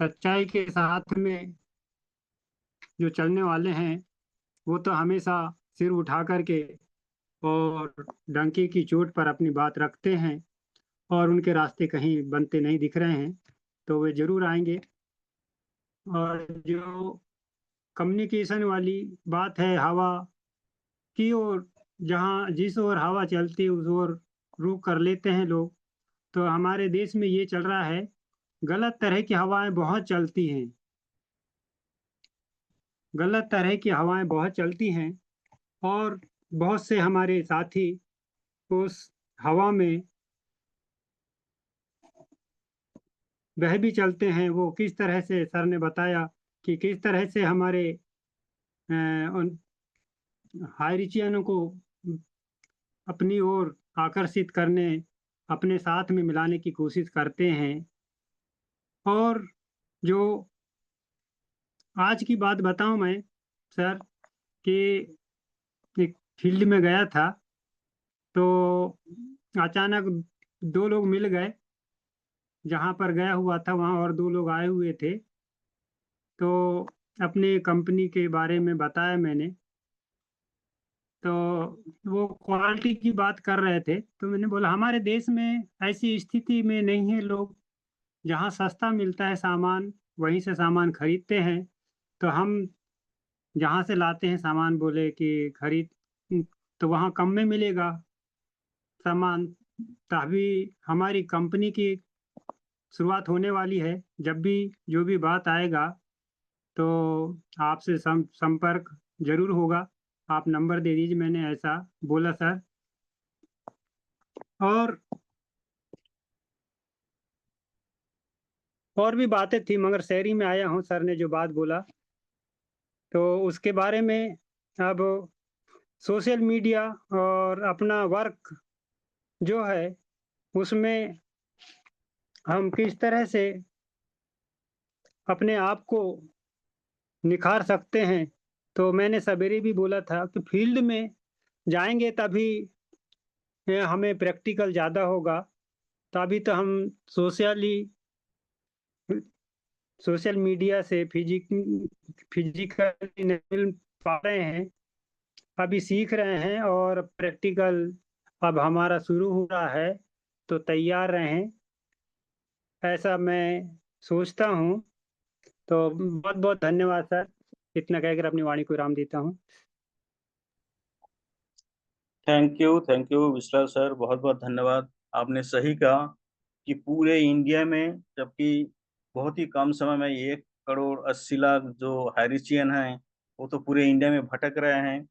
सच्चाई के साथ में जो चलने वाले हैं, वो तो हमेशा सिर उठा करके और डंके की चोट पर अपनी बात रखते हैं, और उनके रास्ते कहीं बनते नहीं दिख रहे हैं, तो वे जरूर आएंगे। और जो कम्युनिकेशन वाली बात है, हवा की ओर, जहाँ जिस ओर हवा चलती है उस ओर रुख कर लेते हैं लोग। तो हमारे देश में ये चल रहा है, गलत तरह की हवाएं बहुत चलती हैं, गलत तरह की हवाएं बहुत चलती हैं, और बहुत से हमारे साथी उस हवा में वह भी चलते हैं। वो किस तरह से सर ने बताया कि किस तरह से हमारे उन हाइरिचियनों को अपनी ओर आकर्षित करने, अपने साथ में मिलाने की कोशिश करते हैं। और जो आज की बात बताऊं मैं सर, कि एक फील्ड में गया था, तो अचानक 2 लोग मिल गए। जहाँ पर गया हुआ था वहाँ और 2 लोग आए हुए थे, तो अपने कंपनी के बारे में बताया मैंने। तो वो क्वालिटी की बात कर रहे थे, तो मैंने बोला हमारे देश में ऐसी स्थिति में नहीं है लोग, जहाँ सस्ता मिलता है सामान वहीं से सामान खरीदते हैं। तो हम जहाँ से लाते हैं सामान, बोले कि तो वहाँ कम में मिलेगा सामान। तभी हमारी कंपनी की शुरुआत होने वाली है। जब भी जो भी बात आएगा तो आपसे संपर्क जरूर होगा। आप नंबर दे दीजिए, मैंने ऐसा बोला सर। और भी बातें थी, मगर शहरी में आया हूँ, सर ने जो बात बोला तो उसके बारे में। अब सोशल मीडिया और अपना वर्क जो है उसमें हम किस तरह से अपने आप को निखार सकते हैं, तो मैंने सवेरे भी बोला था कि फील्ड में जाएंगे तभी हमें प्रैक्टिकल ज़्यादा होगा, तभी तो हम सोशली सोशल मीडिया से फिजिकली नहीं मिल पा रहे हैं, अभी सीख रहे हैं और प्रैक्टिकल अब हमारा शुरू हो रहा है, तो तैयार रहें, ऐसा मैं सोचता हूँ। तो बहुत बहुत धन्यवाद सर, इतना कहकर अपनी वाणी को विराम देता हूँ। थैंक यू विशाल सर, बहुत बहुत धन्यवाद। आपने सही कहा कि पूरे इंडिया में, जबकि बहुत ही कम समय में 1 करोड़ 80 लाख जो हाइरिचियन हैं वो तो पूरे इंडिया में भटक रहे हैं।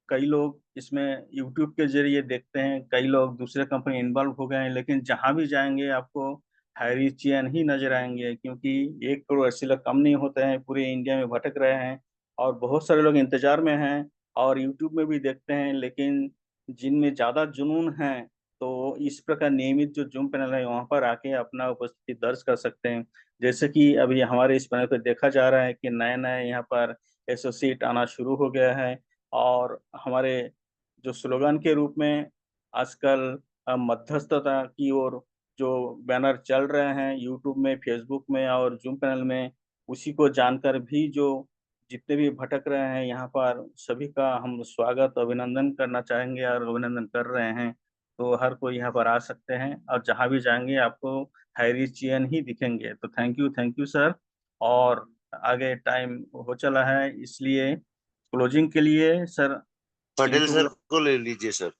कई लोग इसमें यूट्यूब के जरिए देखते हैं, कई लोग दूसरे कंपनी इन्वॉल्व हो गए हैं, लेकिन जहां भी जाएंगे आपको हाइरिचियन ही नजर आएंगे, क्योंकि 1 करोड़ 80 लाख कम नहीं होते हैं, पूरे इंडिया में भटक रहे हैं। और बहुत सारे लोग इंतजार में हैं और यूट्यूब में भी देखते हैं, लेकिन जिनमें ज़्यादा जुनून है तो इस प्रकार नियमित जो जूम पैनल है वहाँ पर आके अपना उपस्थिति दर्ज कर सकते हैं। जैसे कि अभी हमारे इस पैनल पर देखा जा रहा है कि नए नए यहाँ पर एसोसिएट आना शुरू हो गया है। और हमारे जो स्लोगन के रूप में आजकल मध्यस्थता की ओर जो बैनर चल रहे हैं यूट्यूब में, फेसबुक में और जूम पैनल में, उसी को जानकर भी जो जितने भी भटक रहे हैं यहाँ पर सभी का हम स्वागत अभिनंदन करना चाहेंगे और अभिनंदन कर रहे हैं। तो हर कोई यहाँ पर आ सकते हैं और जहाँ भी जाएंगे आपको हाइरिचियन ही दिखेंगे। तो थैंक यू सर। और आगे टाइम हो चला है, इसलिए क्लोजिंग के लिए सर पटेल चिंटू। सर को ले लीजिए sir,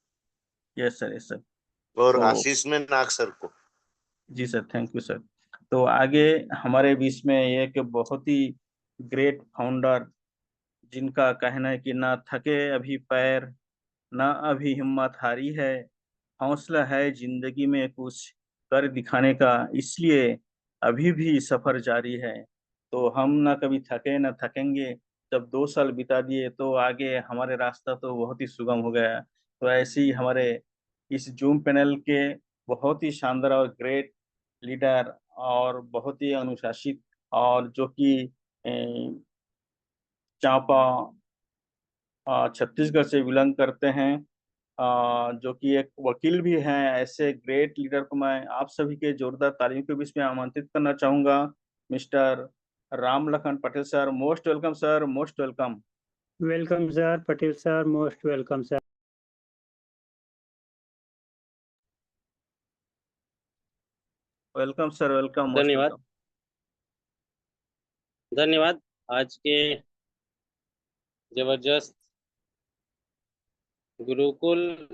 yes sir, yes sir. और तो आशीष में नाग सर को। जी सर, थैंक यू सर। तो आगे हमारे बीच में एक बहुत ही ग्रेट फाउंडर, जिनका कहना है कि ना थके अभी पैर, ना अभी हिम्मत हारी है, हौसला है जिंदगी में कुछ कर दिखाने का, इसलिए अभी भी सफर जारी है। तो हम ना कभी थके ना थकेंगे। जब 2 साल बिता दिए तो आगे हमारे रास्ता तो बहुत ही सुगम हो गया। तो ऐसे ही हमारे इस जूम पैनल के बहुत ही शानदार और ग्रेट लीडर और बहुत ही अनुशासित, और जो कि चांपा छत्तीसगढ़ से बिलोंग करते हैं, जो कि एक वकील भी हैं, ऐसे ग्रेट लीडर को मैं आप सभी के जोरदार तालियों के बीच में आमंत्रित करना चाहूंगा। Mister Ram Lakhan Patel sir, most welcome sir, most welcome. Welcome sir, Patel sir, most welcome sir. Welcome sir, welcome, most धन्यवाद। वेलकम। धन्यवाद। आज के जबरदस्त गुरुकुल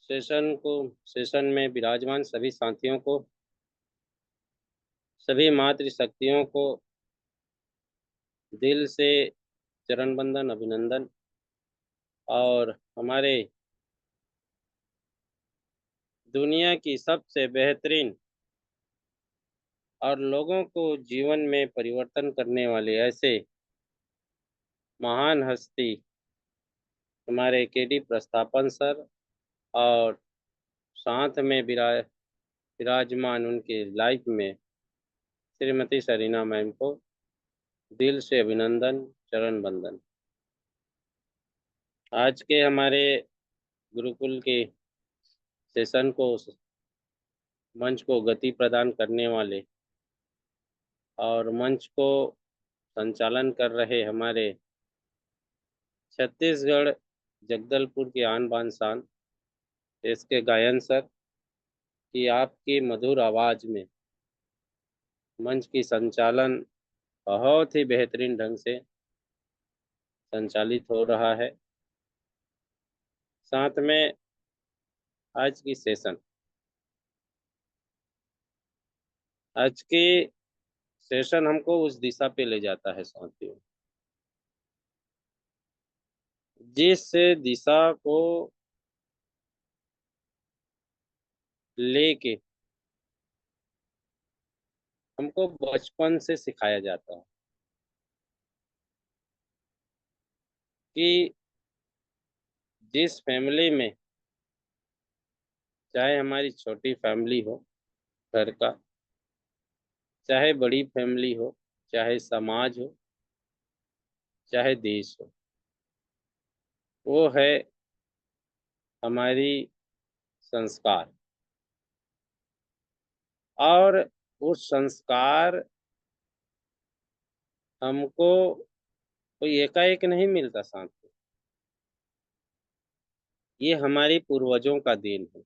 सेशन में विराजमान सभी साथियों को, सभी मातृशक्तियों को दिल से चरण बंदन, अभिनंदन। और हमारे दुनिया की सबसे बेहतरीन और लोगों को जीवन में परिवर्तन करने वाले ऐसे महान हस्ती हमारे केडी प्रस्थापन सर, और साथ में विराजमान उनके लाइफ में श्रीमती सरीना मैम को दिल से अभिनंदन, चरण बंदन। आज के हमारे गुरुकुल के सेशन को, मंच को गति प्रदान करने वाले और मंच को संचालन कर रहे हमारे छत्तीसगढ़ जगदलपुर की आन बान शान देश के गायन सर कि आपकी मधुर आवाज में मंच की संचालन बहुत ही बेहतरीन ढंग से संचालित हो रहा है। साथ में आज की सेशन हमको उस दिशा पे ले जाता है साथियों, जिस दिशा को लेके हमको बचपन से सिखाया जाता है कि जिस फैमिली में, चाहे हमारी छोटी फैमिली हो घर का, चाहे बड़ी फैमिली हो, चाहे समाज हो, चाहे देश हो, वो है हमारी संस्कार। और वो संस्कार हमको कोई एकाएक नहीं मिलता साथियों, ये हमारी पूर्वजों का देन है।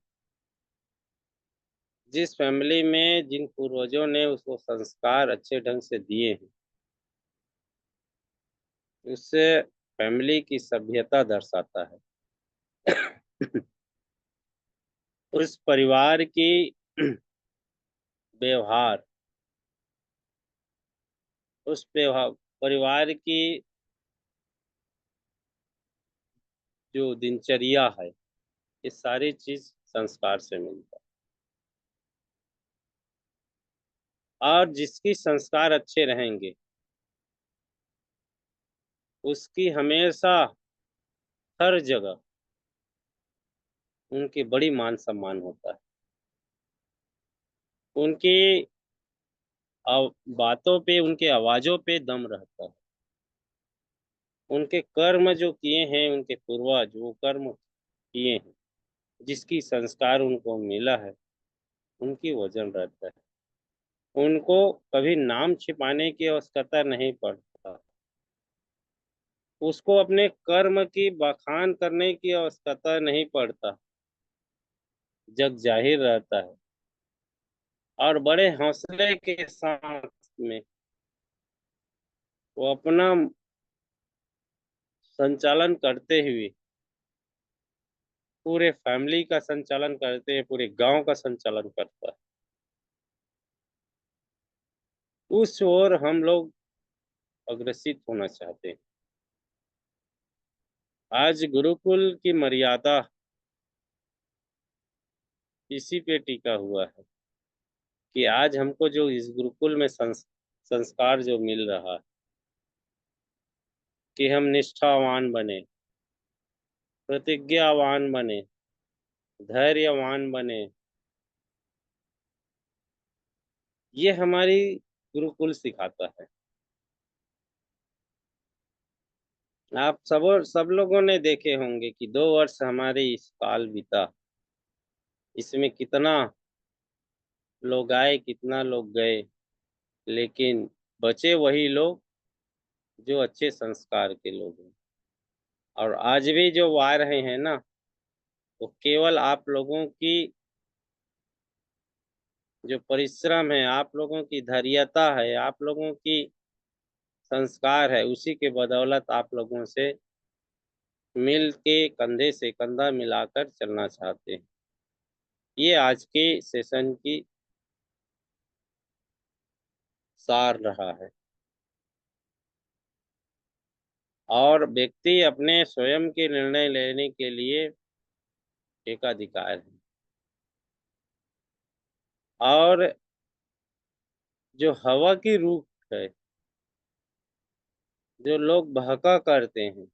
जिस फैमिली में जिन पूर्वजों ने उसको संस्कार अच्छे ढंग से दिए हैं, उससे फैमिली की सभ्यता दर्शाता है। उस परिवार की व्यवहार, उस परिवार की जो दिनचर्या है, ये सारी चीज संस्कार से मिलता है। और जिसकी संस्कार अच्छे रहेंगे उसकी हमेशा हर जगह उनकी बड़ी मान सम्मान होता है। उनकी बातों पे, उनके आवाजों पे दम रहता है। उनके कर्म जो किए हैं, उनके पूर्वज वो कर्म किए हैं, जिसकी संस्कार उनको मिला है, उनकी वजन रहता है। उनको कभी नाम छिपाने की आवश्यकता नहीं पड़ता, उसको अपने कर्म की बखान करने की आवश्यकता नहीं पड़ता, जग जाहिर रहता है। और बड़े हौसले के साथ में वो अपना संचालन करते हुए, पूरे फैमिली का संचालन करते हैं, पूरे गांव का संचालन करता है। उस ओर हम लोग अग्रसित होना चाहते हैं। आज गुरुकुल की मर्यादा इसी पे टिका हुआ है कि आज हमको जो इस गुरुकुल में संस्कार जो मिल रहा है कि हम निष्ठावान बने, प्रतिज्ञावान बने, धैर्यवान बने, ये हमारी गुरुकुल सिखाता है। आप सब लोगों ने देखे होंगे कि 2 वर्ष हमारे इस काल बीता, इसमें कितना लोग आए, कितना लोग गए, लेकिन बचे वही लोग जो अच्छे संस्कार के लोग हैं। और आज भी जो आ रहे हैं ना, तो केवल आप लोगों की जो परिश्रम है, आप लोगों की धैर्यता है, आप लोगों की संस्कार है, उसी के बदौलत आप लोगों से मिल के कंधे से कंधा मिलाकर चलना चाहते हैं। ये आज के सेशन की सार रहा है। और व्यक्ति अपने स्वयं के निर्णय लेने के लिए एकाधिकार है। और जो हवा की रूख है, जो लोग बहका करते हैं,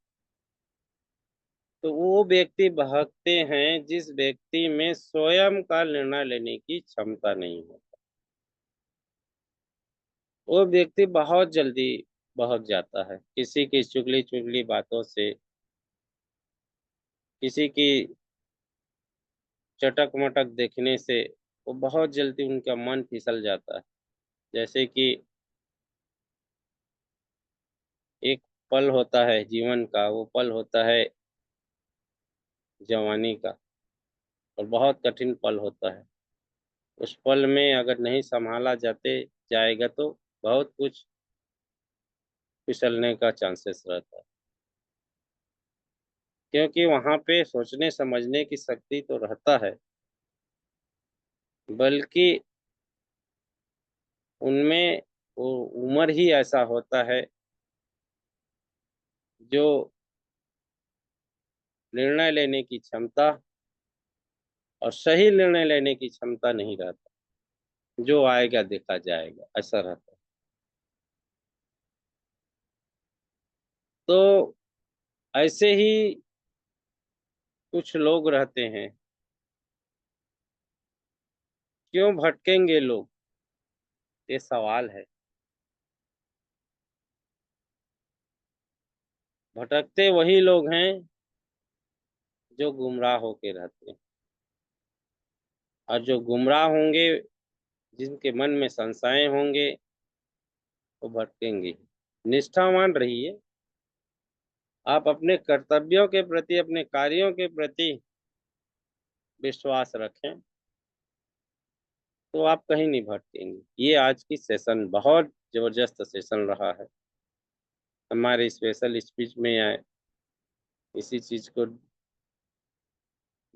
तो वो व्यक्ति बहकते हैं जिस व्यक्ति में स्वयं का निर्णय लेने की क्षमता नहीं है। वो व्यक्ति बहुत जल्दी बहक जाता है किसी की चुगली चुगली बातों से, किसी की चटक मटक देखने से वो बहुत जल्दी उनका मन फिसल जाता है। जैसे कि एक पल होता है जीवन का, वो पल होता है जवानी का, और बहुत कठिन पल होता है। उस पल में अगर नहीं संभाला जाएगा तो बहुत कुछ फिसलने का चांसेस रहता है, क्योंकि वहां पे सोचने समझने की शक्ति तो रहता है, बल्कि उनमें वो उम्र ही ऐसा होता है जो निर्णय लेने की क्षमता और सही निर्णय लेने की क्षमता नहीं रहता। जो आएगा देखा जाएगा, ऐसा रहता है। तो ऐसे ही कुछ लोग रहते हैं। क्यों भटकेंगे लोग, ये सवाल है। भटकते वही लोग हैं जो गुमराह होके रहते हैं, और जो गुमराह होंगे, जिनके मन में संशय होंगे, वो भटकेंगे। निष्ठावान रहिए। आप अपने कर्तव्यों के प्रति, अपने कार्यों के प्रति विश्वास रखें, तो आप कहीं नहीं भटकेंगे। ये आज की सेशन बहुत जबरदस्त सेशन रहा है। हमारे स्पेशल स्पीच में आए इसी चीज को,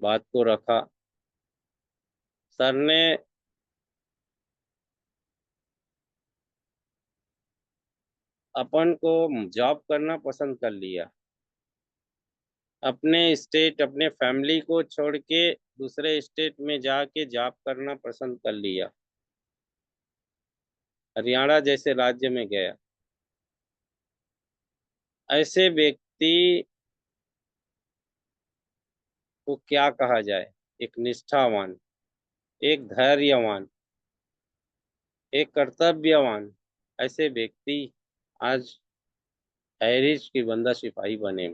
बात को रखा सर ने। अपन को जॉब करना पसंद कर लिया, अपने स्टेट, अपने फैमिली को छोड़ के दूसरे स्टेट में जाके जॉब करना पसंद कर लिया। हरियाणा जैसे राज्य में गया। ऐसे व्यक्ति को क्या कहा जाए? एक निष्ठावान, एक धैर्यवान, एक कर्तव्यवान। ऐसे व्यक्ति आज हैरिस की बंदा सिपाही बने।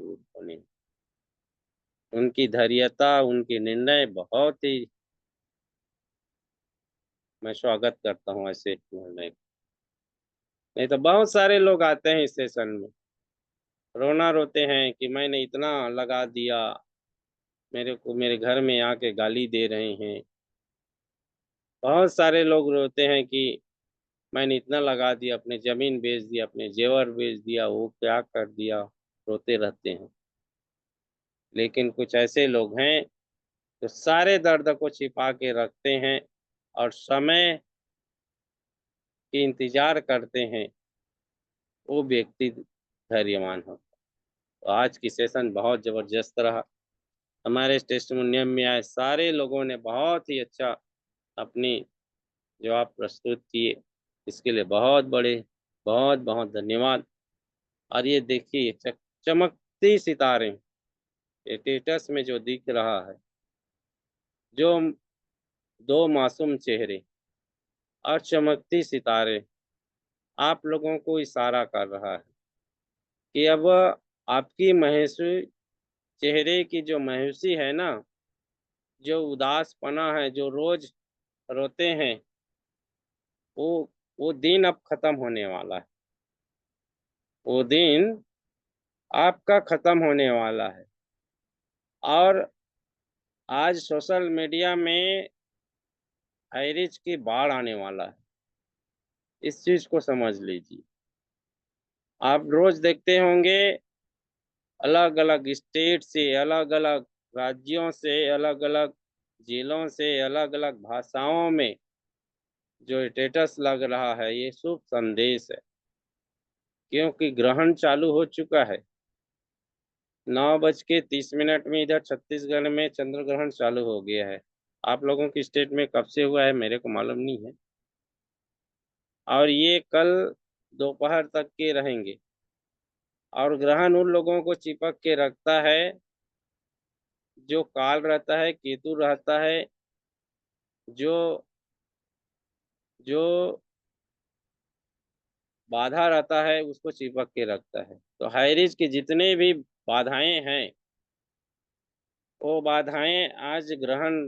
उनकी धैर्यता, उनके निर्णय बहुत ही मैं स्वागत करता हूँ ऐसे निर्णय। नहीं तो बहुत सारे लोग आते हैं इस सेशन में, रोना रोते हैं कि मैंने इतना लगा दिया, मेरे को मेरे घर में आके गाली दे रहे हैं। बहुत सारे लोग रोते हैं कि मैंने इतना लगा दिया, अपने जमीन बेच दिया, अपने जेवर बेच दिया, वो क्या कर दिया, रोते रहते हैं। लेकिन कुछ ऐसे लोग हैं जो सारे दर्द को छिपा के रखते हैं और समय की इंतजार करते हैं। वो व्यक्ति धैर्यवान हो। तो आज की सेशन बहुत जबरदस्त रहा। हमारे टेस्टिमोनियम में आए सारे लोगों ने बहुत ही अच्छा अपनी जवाब प्रस्तुत किए। इसके लिए बहुत बहुत धन्यवाद। और ये देखिए चमकती सितारे, ये स्टेटस में जो दिख रहा है, जो दो मासूम चेहरे और चमकती सितारे आप लोगों को इशारा कर रहा है कि अब आपकी मायूसी, चेहरे की जो मायूसी है ना, जो उदासपना है, जो रोज रोते हैं, वो वो दिन अब खत्म होने वाला है। वो दिन आपका खत्म होने वाला है। और आज सोशल मीडिया में हाइरिच की बाढ़ आने वाला है। इस चीज को समझ लीजिए। आप रोज देखते होंगे अलग अलग स्टेट से, अलग अलग राज्यों से, अलग अलग जिलों से, अलग अलग भाषाओं में जो स्टेटस लग रहा है, ये शुभ संदेश है। क्योंकि ग्रहण चालू हो चुका है। 9:30 में इधर छत्तीसगढ़ में चंद्र ग्रहण चालू हो गया है। आप लोगों की स्टेट में कब से हुआ है मेरे को मालूम नहीं है, और ये कल दोपहर तक के रहेंगे। और ग्रहण उन लोगों को चिपक के रखता है जो काल रहता है, केतु रहता है, जो जो बाधा रहता है, उसको चिपक के रखता है। तो हाइरिज की जितने भी बाधाएं हैं, वो बाधाएं आज ग्रहण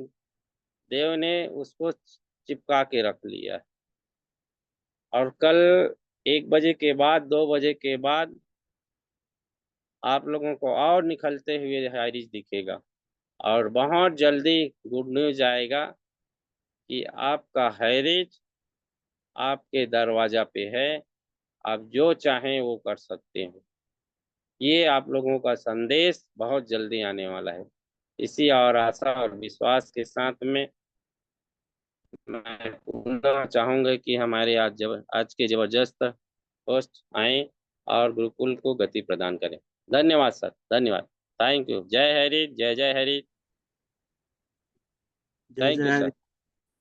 देव ने उसको चिपका के रख लिया है। और कल 1 बजे के बाद, 2 बजे के बाद आप लोगों को और निखरते हुए हाईरिच दिखेगा। और बहुत जल्दी गुड न्यूज आएगा कि आपका हाईरिच आपके दरवाजा पे है, आप जो चाहें वो कर सकते हैं। ये आप लोगों का संदेश बहुत जल्दी आने वाला है। इसी और आशा और विश्वास के साथ में मैं पुनः चाहूंगा कि हमारे आज के जबरदस्त होस्ट आए और गुरुकुल को गति प्रदान करें। धन्यवाद सर, धन्यवाद। Thank you. जय हरि, जय जय हरि। जय थैंक यू जय सर।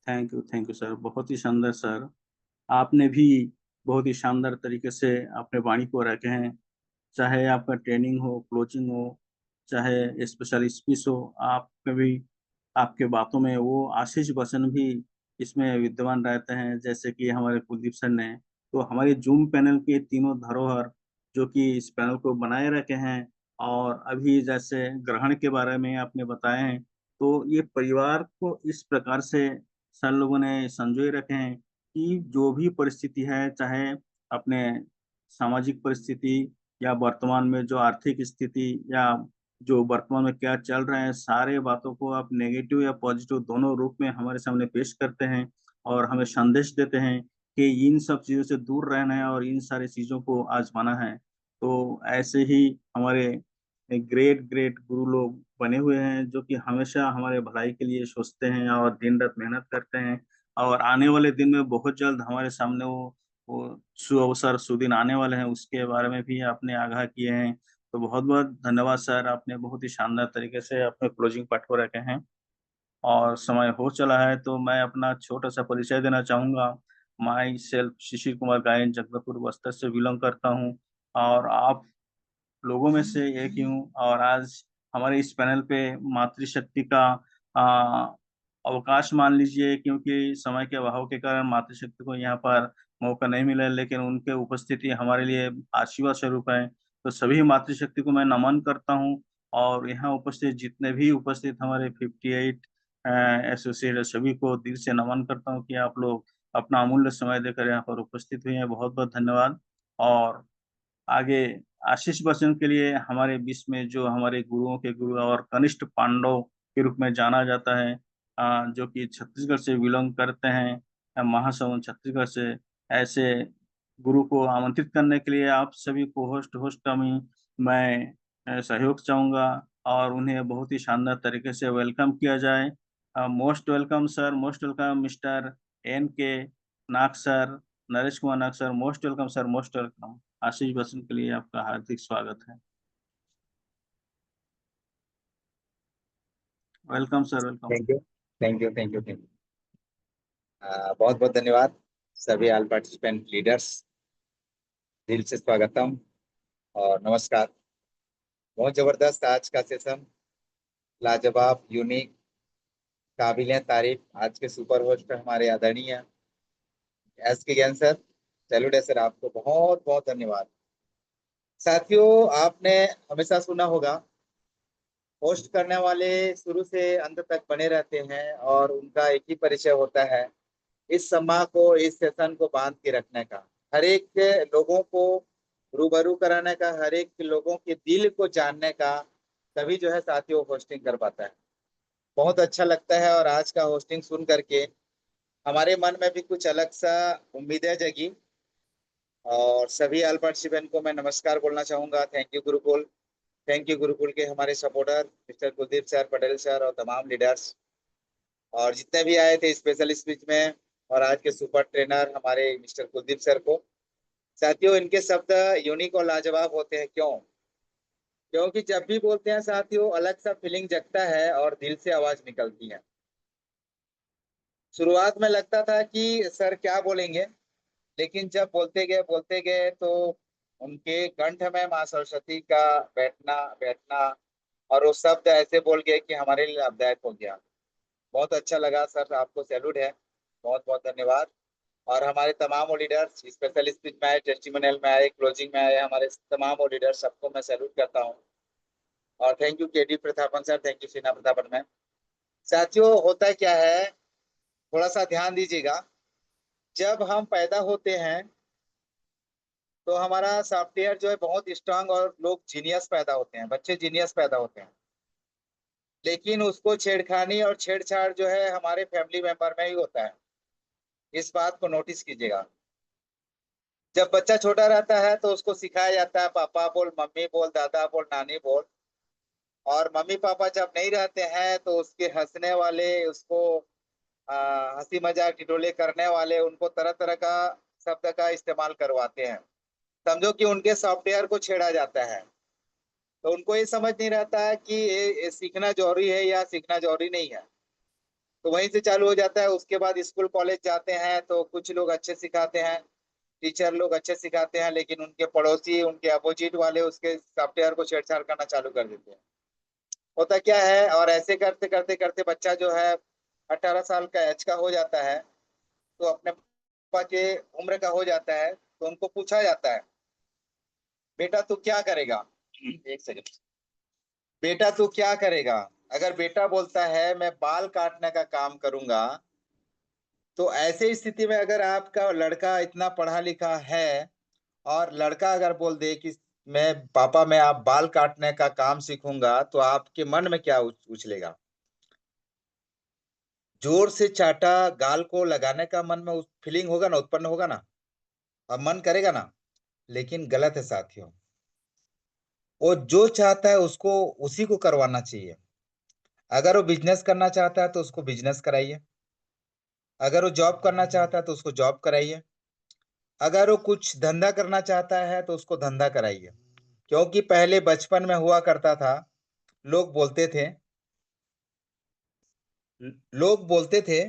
थैंक यू सर, बहुत ही शानदार सर। आपने भी बहुत ही शानदार तरीके से अपने वाणी को रखे हैं। चाहे आपका ट्रेनिंग हो, क्लोजिंग हो, चाहे स्पेशल स्पीच हो, आपके भी आपके बातों में वो आशीष वचन भी इसमें विद्यमान रहते हैं, जैसे कि हमारे कुलदीप सर ने तो हमारे जूम पैनल के तीनों धरोहर जो कि इस पैनल को बनाए रखे हैं। और अभी जैसे ग्रहण के बारे में आपने बताए हैं, तो ये परिवार को इस प्रकार से सर लोगों ने संजोए रखे हैं कि जो भी परिस्थिति है, चाहे अपने सामाजिक परिस्थिति या वर्तमान में जो आर्थिक स्थिति या जो वर्तमान में क्या चल रहे हैं, सारे बातों को आप नेगेटिव या पॉजिटिव दोनों रूप में हमारे सामने पेश करते हैं और हमें संदेश देते हैं कि इन सब चीजों से दूर रहना है और इन सारी चीजों को आजमाना है। तो ऐसे ही हमारे ग्रेट ग्रेट गुरु लोग बने हुए हैं जो कि हमेशा हमारे भलाई के लिए सोचते हैं और दिन रात मेहनत करते हैं। और आने वाले दिन में बहुत जल्द हमारे सामने वो सुअवसर सुदिन आने वाले हैं, उसके बारे में भी आपने आगाह किए हैं। तो बहुत बहुत धन्यवाद सर, आपने बहुत ही शानदार तरीके से अपने क्लोजिंग पार्ट को रखे हैं। और समय हो चला है तो मैं अपना छोटा सा परिचय देना चाहूंगा। माई सेल्फ शिशिर कुमार गायन जगदलपुर बस्तर से बिलोंग करता हूँ और आप लोगों में से एक ही हूँ। और आज हमारे इस पैनल पे मातृशक्ति का आ, अवकाश मान लीजिए, क्योंकि समय के अभाव के कारण मातृशक्ति को यहाँ पर मौका नहीं मिला है, लेकिन उनके उपस्थिति हमारे लिए आशीर्वाद स्वरूप है। तो सभी मातृशक्ति को मैं नमन करता हूँ। और यहाँ उपस्थित जितने भी उपस्थित हमारे 58 एसोसिएट सभी को दिल से नमन करता हूँ कि आप लोग अपना अमूल्य समय देकर यहाँ पर उपस्थित हुए हैं। बहुत बहुत धन्यवाद। और आगे आशीष वचन के लिए हमारे बीच में जो हमारे गुरुओं के गुरु और कनिष्ठ पांडव के रूप में जाना जाता है, जो कि छत्तीसगढ़ से बिलोंग करते हैं, महासमुंद छत्तीसगढ़ से, ऐसे गुरु को आमंत्रित करने के लिए आप सभी को होस्ट का मैं सहयोग चाहूंगा और उन्हें बहुत ही शानदार तरीके से वेलकम किया जाए। Most welcome sir, most welcome mister NK Nag sir, Naresh Kumar Nag sir, most welcome sir, most welcome. Ashish Bachchan के लिए आपका हार्दिक स्वागत है। Welcome sir, welcome. Thank you, thank you, thank you, thank you. बहुत बहुत धन्यवाद सभी ऑल पार्टिसिपेंट लीडर्स, दिल से स्वागतम और नमस्कार। बहुत जबरदस्त आज का सेशन, लाजवाब, यूनिक, काबिल तारीफ। आज के सुपर होस्ट हमारे आदरणीय SK ज्ञान सर, सैल्यूट है सर, आपको बहुत बहुत धन्यवाद। साथियों, आपने हमेशा सुना होगा होस्ट करने वाले शुरू से अंत तक बने रहते हैं और उनका एक ही परिचय होता है, इस समा को, इस सेशन को बांध के रखने का, हर एक लोगों को रूबरू कराने का, हर एक लोगों के दिल को जानने का, तभी जो है साथियों होस्टिंग कर पाता है। बहुत अच्छा लगता है और आज का होस्टिंग सुन करके हमारे मन में भी कुछ अलग सा उम्मीदें जगी। और सभी ऑल पार्टिसिपेंट को मैं नमस्कार बोलना चाहूंगा। Thank you Gurukul, thank you Gurukul के हमारे supporter mister Kuldeep sir, Patel sir और तमाम लीडर्स, और जितने भी आए थे स्पेशल स्पीच में, और आज के सुपर ट्रेनर हमारे मिस्टर कुलदीप सर को। साथियों, इनके शब्द यूनिक और लाजवाब होते हैं। क्यों? क्योंकि जब भी बोलते हैं साथियों, अलग सा फीलिंग जगता है और दिल से आवाज निकलती है। शुरुआत में लगता था कि सर क्या बोलेंगे, लेकिन जब बोलते गए तो उनके कंठ में माँ सरस्वती का बैठना बैठना और वो शब्द ऐसे बोल गए कि हमारे लिए लाभदायक हो गया। बहुत अच्छा लगा सर, आपको सैल्यूट है, बहुत बहुत धन्यवाद। और हमारे तमाम लीडर्स, स्पेशल स्पीच में आए, टेस्टिमोनियल में आए, क्लोजिंग में आए, हमारे तमाम लीडर्स, सबको मैं सैल्यूट करता हूँ। और thank you KD Prathapan sir, thank you सीना प्रतापन मैम। साथियों, होता क्या है, थोड़ा सा ध्यान दीजिएगा। जब हम पैदा होते हैं तो हमारा सॉफ्टवेयर जो है बहुत स्ट्रांग और लोग जीनियस पैदा होते हैं, बच्चे जीनियस पैदा होते हैं। लेकिन उसको छेड़खानी और छेड़छाड़ जो है हमारे फैमिली मेंबर में ही होता है। इस बात को नोटिस कीजिएगा। जब बच्चा छोटा रहता है तो उसको सिखाया जाता है पापा बोल, मम्मी बोल, दादा बोल, नानी बोल। और मम्मी पापा जब नहीं रहते हैं तो उसके हंसने वाले, उसको हंसी मजाक टिटोले करने वाले, उनको तरह तरह का शब्द का इस्तेमाल करवाते हैं। समझो कि उनके सॉफ्टवेयर को छेड़ा जाता है। तो उनको ये समझ नहीं रहता है कि ये सीखना जरूरी है या सीखना जरूरी नहीं है। तो वहीं से चालू हो जाता है। उसके बाद स्कूल कॉलेज जाते हैं तो कुछ लोग अच्छे सिखाते हैं, टीचर लोग अच्छे सिखाते हैं, लेकिन उनके पड़ोसी, उनके अपोजिट वाले उसके सॉफ्टवेयर को छेड़छाड़ करना चालू कर देते हैं। होता क्या है, और ऐसे करते करते करते बच्चा जो है 18 साल का एज का हो जाता है, तो अपने पापा के उम्र का हो जाता है, तो उनको पूछा जाता है, बेटा तू क्या करेगा? एक सेकंड। बेटा तू क्या करेगा? अगर बेटा बोलता है मैं बाल काटने का काम करूंगा, तो ऐसे स्थिति में अगर आपका लड़का इतना पढ़ा लिखा है और लड़का अगर बोल दे कि मैं पापा मैं आप बाल काटने का काम सीखूंगा, तो आपके मन में क्या उछलेगा? जोर से चाटा गाल को लगाने का मन में फीलिंग होगा ना, उत्पन्न होगा ना, अब मन करेगा ना। लेकिन गलत है साथियों। वो जो चाहता है उसको उसी को करवाना चाहिए। अगर वो बिजनेस करना चाहता है तो उसको बिजनेस कराइए, अगर वो जॉब करना चाहता है तो उसको जॉब कराइए, अगर वो कुछ धंधा करना चाहता है तो उसको धंधा कराइए। क्योंकि पहले बचपन में हुआ करता था, लोग बोलते थे लोग बोलते थे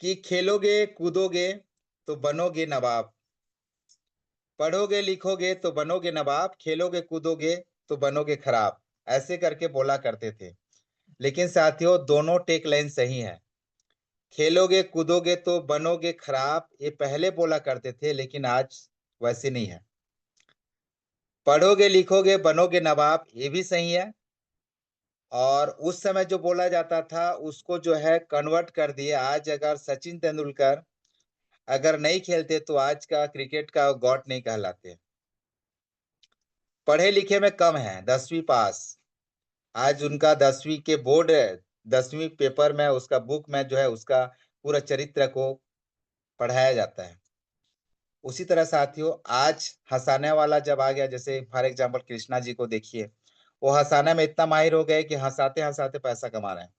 कि खेलोगे कूदोगे तो बनोगे नवाब, पढ़ोगे लिखोगे तो बनोगे नवाब, खेलोगे कूदोगे तो बनोगे खराब। ऐसे करके बोला करते थे। लेकिन साथियों दोनों टेक लाइन सही है। खेलोगे कूदोगे तो बनोगे खराब ये पहले बोला करते थे, लेकिन आज वैसे नहीं है। पढ़ोगे लिखोगे बनोगे नवाब ये भी सही है। और उस समय जो बोला जाता था उसको जो है कन्वर्ट कर दिए। आज अगर सचिन तेंदुलकर अगर नहीं खेलते तो आज का क्रिकेट का गॉड नहीं कहलाते। पढ़े लिखे में कम है, 10वीं पास। आज उनका 10वीं के बोर्ड, 10वीं पेपर में उसका बुक में जो है उसका पूरा चरित्र को पढ़ाया जाता है। उसी तरह साथियों आज हंसाने वाला जब आ गया, जैसे फॉर एग्जाम्पल कृष्णा जी को देखिए, वो हंसाने में इतना माहिर हो गए कि हंसाते हंसाते पैसा कमा रहे हैं।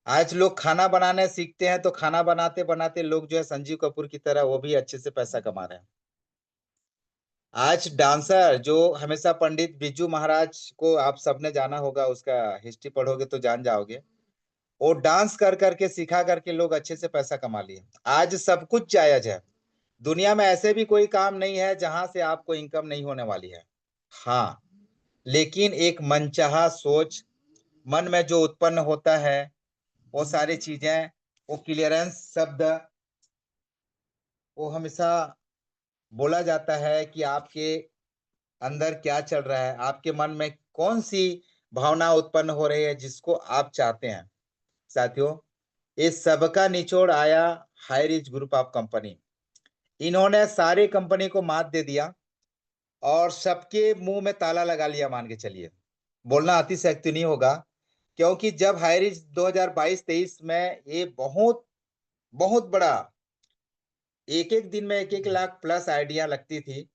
आज लोग खाना बनाने सीखते हैं तो खाना बनाते बनाते लोग जो है संजीव कपूर की तरह वो भी अच्छे से पैसा कमा रहे हैं। आज डांसर जो हमेशा पंडित बिरजू महाराज को आप सबने जाना होगा, उसका हिस्ट्री पढ़ोगे तो जान जाओगे। वो डांस कर करके सिखा करके लोग अच्छे से पैसा कमा लिए। आज सब कुछ जायज है। दुनिया में ऐसे भी कोई काम नहीं है जहां से आपको इनकम नहीं होने वाली है। हाँ, लेकिन एक मनचाहा सोच मन में जो उत्पन्न होता है, वो सारी चीजें, वो क्लियरेंस शब्द, वो हमेशा बोला जाता है कि आपके अंदर क्या चल रहा है, आपके मन में कौन सी भावना उत्पन्न हो रही है जिसको आप चाहते हैं। साथियों इस सबका निचोड़ आया high rich group of company. इन्होंने सारी कंपनी को मात दे दिया और सबके मुंह में ताला लगा लिया। मान के चलिए, बोलना अतिशयोक्ति नहीं होगा, क्योंकि जब हाई रिच 2022-23 में ये बहुत बहुत बड़ा, एक एक दिन में 1-1 लाख प्लस आइडिया लगती थी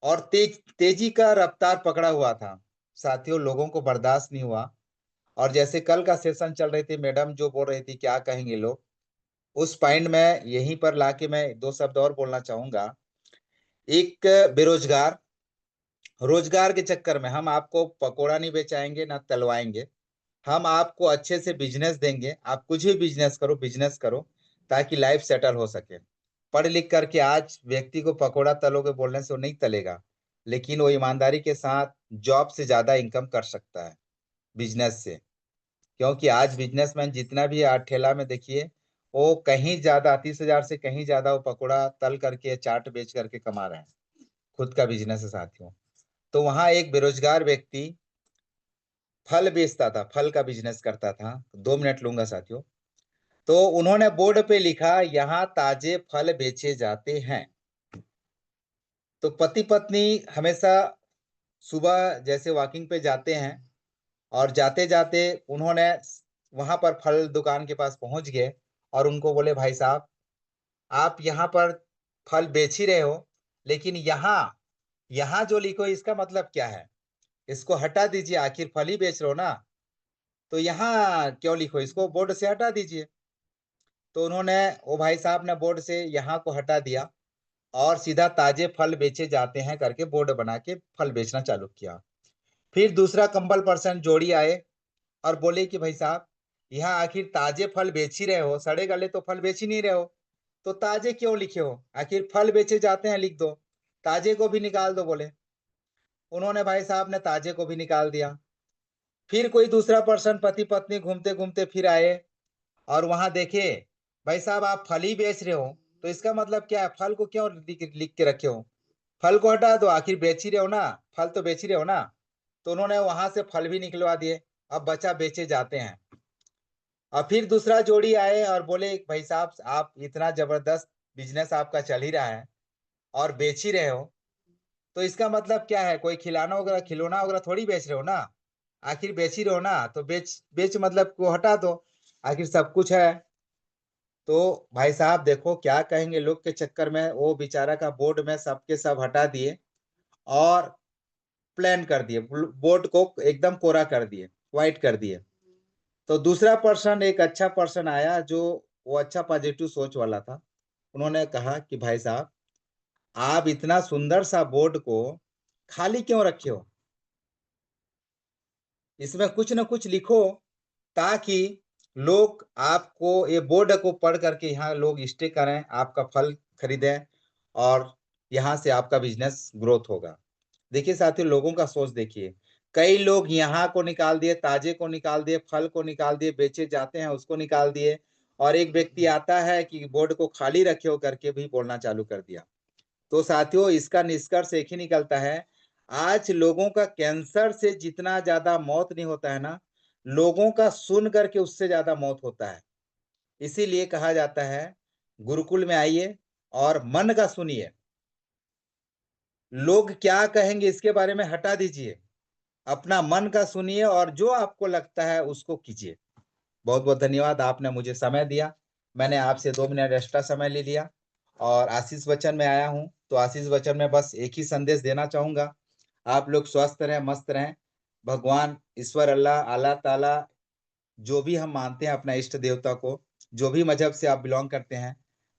और तेजी का रफ्तार पकड़ा हुआ था। साथियों लोगों को बर्दाश्त नहीं हुआ। और जैसे कल का सेशन चल रही थी, मैडम जो बोल रही थी क्या कहेंगे लोग, उस पॉइंट में यहीं पर लाके मैं 2 शब्द और बोलना चाहूंगा। एक बेरोजगार, रोजगार के चक्कर में हम आपको पकोड़ा नहीं बेचाएंगे ना तलवाएंगे, हम आपको अच्छे से बिजनेस देंगे। आप कुछ भी बिजनेस करो, बिजनेस करो ताकि लाइफ सेटल हो सके। पढ़ लिख करके आज व्यक्ति को पकोड़ा तलोगे बोलने से वो नहीं तलेगा, लेकिन वो ईमानदारी के साथ जॉब से ज्यादा इनकम कर सकता है बिजनेस से। क्योंकि आज बिजनेसमैन जितना भी आज ठेला में देखिए, वो कहीं ज्यादा 30,000 से कहीं ज्यादा वो पकोड़ा तल करके चाट बेच करके कमा रहे हैं। खुद का बिजनेस है साथियों। तो वहां एक बेरोजगार व्यक्ति फल बेचता था, फल का बिजनेस करता था। 2 मिनट लूंगा साथियों। तो उन्होंने बोर्ड पे लिखा यहाँ ताजे फल बेचे जाते हैं। तो पति पत्नी हमेशा सुबह जैसे वॉकिंग पे जाते हैं और जाते जाते उन्होंने वहां पर फल दुकान के पास पहुंच गए और उनको बोले, भाई साहब आप यहाँ पर फल बेच ही रहे हो, लेकिन यहाँ यहाँ जो लिखो इसका मतलब क्या है, इसको हटा दीजिए, आखिर फल ही बेच रहे हो ना, तो यहाँ क्यों लिखो, इसको बोर्ड से हटा दीजिए। तो उन्होंने, वो भाई साहब ने बोर्ड से यहाँ को हटा दिया और सीधा ताजे फल बेचे जाते हैं करके बोर्ड बना के फल बेचना चालू किया। फिर दूसरा कंबल पर्सन जोड़ी आए और बोले कि भाई साहब यहाँ आखिर ताजे फल बेच ही रहे हो, सड़े गले तो फल बेच ही नहीं रहे हो, तो ताजे क्यों लिखे हो, आखिर फल बेचे जाते हैं लिख दो, ताजे को भी निकाल दो बोले। उन्होंने भाई साहब ने ताजे को भी निकाल दिया। फिर कोई दूसरा पर्सन पति पत्नी घूमते घूमते फिर आए और वहां देखे, भाई साहब आप फल ही बेच रहे हो, तो इसका मतलब क्या है, फल को क्यों लिख के रखे हो, फल को हटा दो, आखिर बेच ही रहे हो ना, फल तो बेच ही रहे हो ना। तो उन्होंने वहां से फल भी निकलवा दिए, अब बचा बेचे जाते हैं। और फिर दूसरा जोड़ी आए और बोले, भाई साहब आप इतना जबरदस्त बिजनेस आपका चल ही रहा है और बेच ही रहे हो, तो इसका मतलब क्या है, कोई खिलौना वगैरह थोड़ी बेच रहे हो ना, आखिर बेच ही रहे हो ना, तो बेच बेच मतलब को हटा दो, आखिर सब कुछ है। तो भाई साहब देखो क्या कहेंगे, लोग के चक्कर में वो बेचारा का बोर्ड में सबके सब हटा दिए और प्लान कर दिए, बोर्ड को एकदम कोरा कर दिए, व्हाइट कर दिए। तो दूसरा पर्सन, एक अच्छा पर्सन आया जो वो अच्छा पॉजिटिव सोच वाला था, उन्होंने कहा कि भाई साहब आप इतना सुंदर सा बोर्ड को खाली क्यों रखे हो, इसमें कुछ न कुछ लिखो ताकि लोग आपको ये बोर्ड को पढ़ करके यहाँ लोग स्टे करें, आपका फल खरीदें और यहाँ से आपका बिजनेस ग्रोथ होगा। देखिए साथियों, लोगों का सोच देखिए, कई लोग यहाँ को निकाल दिए, ताजे को निकाल दिए, फल को निकाल दिए, बेचे जाते हैं उसको निकाल दिए, और एक व्यक्ति आता है कि बोर्ड को खाली रखे हो करके भी बोलना चालू कर दिया। तो साथियों इसका निष्कर्ष एक ही निकलता है, आज लोगों का कैंसर से जितना ज्यादा मौत नहीं होता है ना, लोगों का सुन करके उससे ज्यादा मौत होता है। इसीलिए कहा जाता है गुरुकुल में आइए और मन का सुनिए, लोग क्या कहेंगे इसके बारे में हटा दीजिए, अपना मन का सुनिए और जो आपको लगता है उसको कीजिए। बहुत बहुत धन्यवाद, आपने मुझे समय दिया, मैंने आपसे 2 मिनट एक्स्ट्रा समय ले लिया और आशीष वचन में आया हूँ। तो आशीष वचन में बस एक ही संदेश देना चाहूंगा, आप लोग स्वस्थ रहें, मस्त रहें। भगवान ईश्वर अल्लाह अल्लाह ताला जो भी हम मानते हैं अपना इष्ट देवता को, जो भी मजहब से आप बिलोंग करते हैं,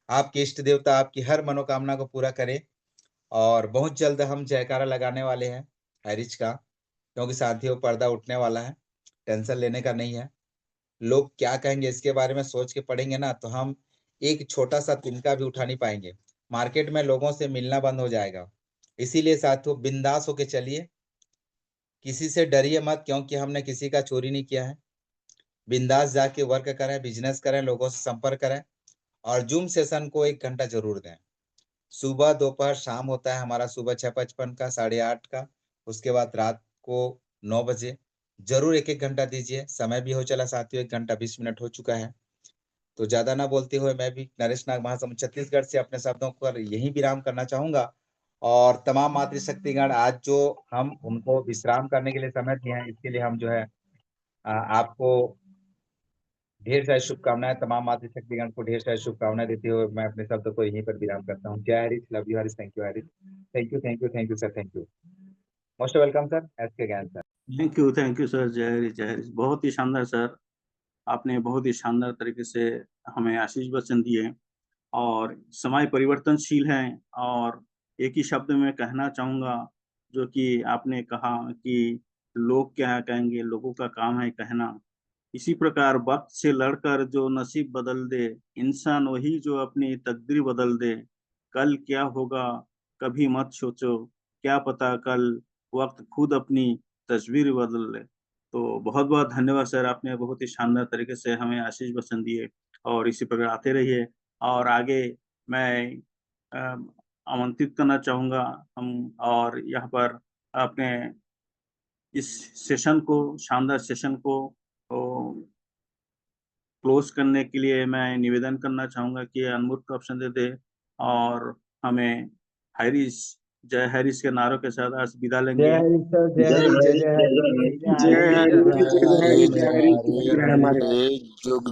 आपके इष्ट देवता आपकी हर मनोकामना को पूरा करे। और बहुत जल्द हम जयकारा लगाने वाले हैं हैरिच का, क्योंकि साथियों पर्दा उठने वाला है, टेंशन लेने का नहीं है। लोग क्या कहेंगे इसके बारे में सोच के पढ़ेंगे ना, तो हम एक छोटा सा तिनका भी उठा नहीं पाएंगे, मार्केट में लोगों से मिलना बंद हो जाएगा। इसीलिए साथियों बिंदास होके चलिए, किसी से डरिए मत, क्योंकि हमने किसी का चोरी नहीं किया है। बिंदास जाके वर्क करें, बिजनेस करें, लोगों से संपर्क करें और जूम सेशन को 1 घंटा जरूर दें। सुबह दोपहर शाम होता है हमारा, सुबह 6:55 का, 8:30 का, उसके बाद रात को 9 बजे। जरूर 1-1 घंटा दीजिए, समय भी हो चला साथियों, 1 घंटा 20 मिनट हो चुका है। तो ज्यादा ना बोलते हुए मैं भी नरेश नाग महासमुंद छत्तीसगढ़ से अपने शब्दों पर यही विराम करना चाहूंगा। और तमाम मातृशक्तिगण आज जो हम उनको विश्राम करने के लिए समय दिए हैं, इसके लिए हम जो है आपको ढेर सारी शुभकामनाएं, तमाम मातृशक्तिगण को ढेर सारी शुभकामनाएं देते हुए मैं अपने शब्द को यहीं पर विराम करता हूँ। जय Harish, love you Harish, thank you Harish, thank you thank you thank you sir, thank you, most welcome sir, S के ज्ञान सर। थैंक यू सर, जय हरीश जय हरीश। बहुत ही शानदार सर, आपने बहुत ही शानदार तरीके से हमें आशीष वचन दिए। और समय परिवर्तनशील है, और एक ही शब्द में कहना चाहूँगा, जो कि आपने कहा कि लोग क्या कहेंगे, लोगों का काम है कहना। इसी प्रकार वक्त से लड़कर जो नसीब बदल दे, इंसान वही जो अपनी तकदीर बदल दे। कल क्या होगा कभी मत सोचो, क्या पता कल वक्त खुद अपनी तस्वीर बदल ले। तो बहुत बहुत धन्यवाद सर, आपने बहुत ही शानदार तरीके से हमें आशीष वचन दिए, और इसी प्रकार आते रहिए। और आगे मैं अ, आमंत्रित करना चाहूँगा हम, और यहाँ पर अपने इस सेशन को, शानदार सेशन को क्लोज करने के लिए मैं निवेदन करना चाहूँगा कि अनम्यूट का ऑप्शन दे दे और हमें हाइरिश जय हरीश के नारों के साथ आज विदा लेंगे। जय हरीश सर, जय हरीश, जय जय हरीश, जय हरी, जय हरी, जय हरी, हरे, हमारे जुग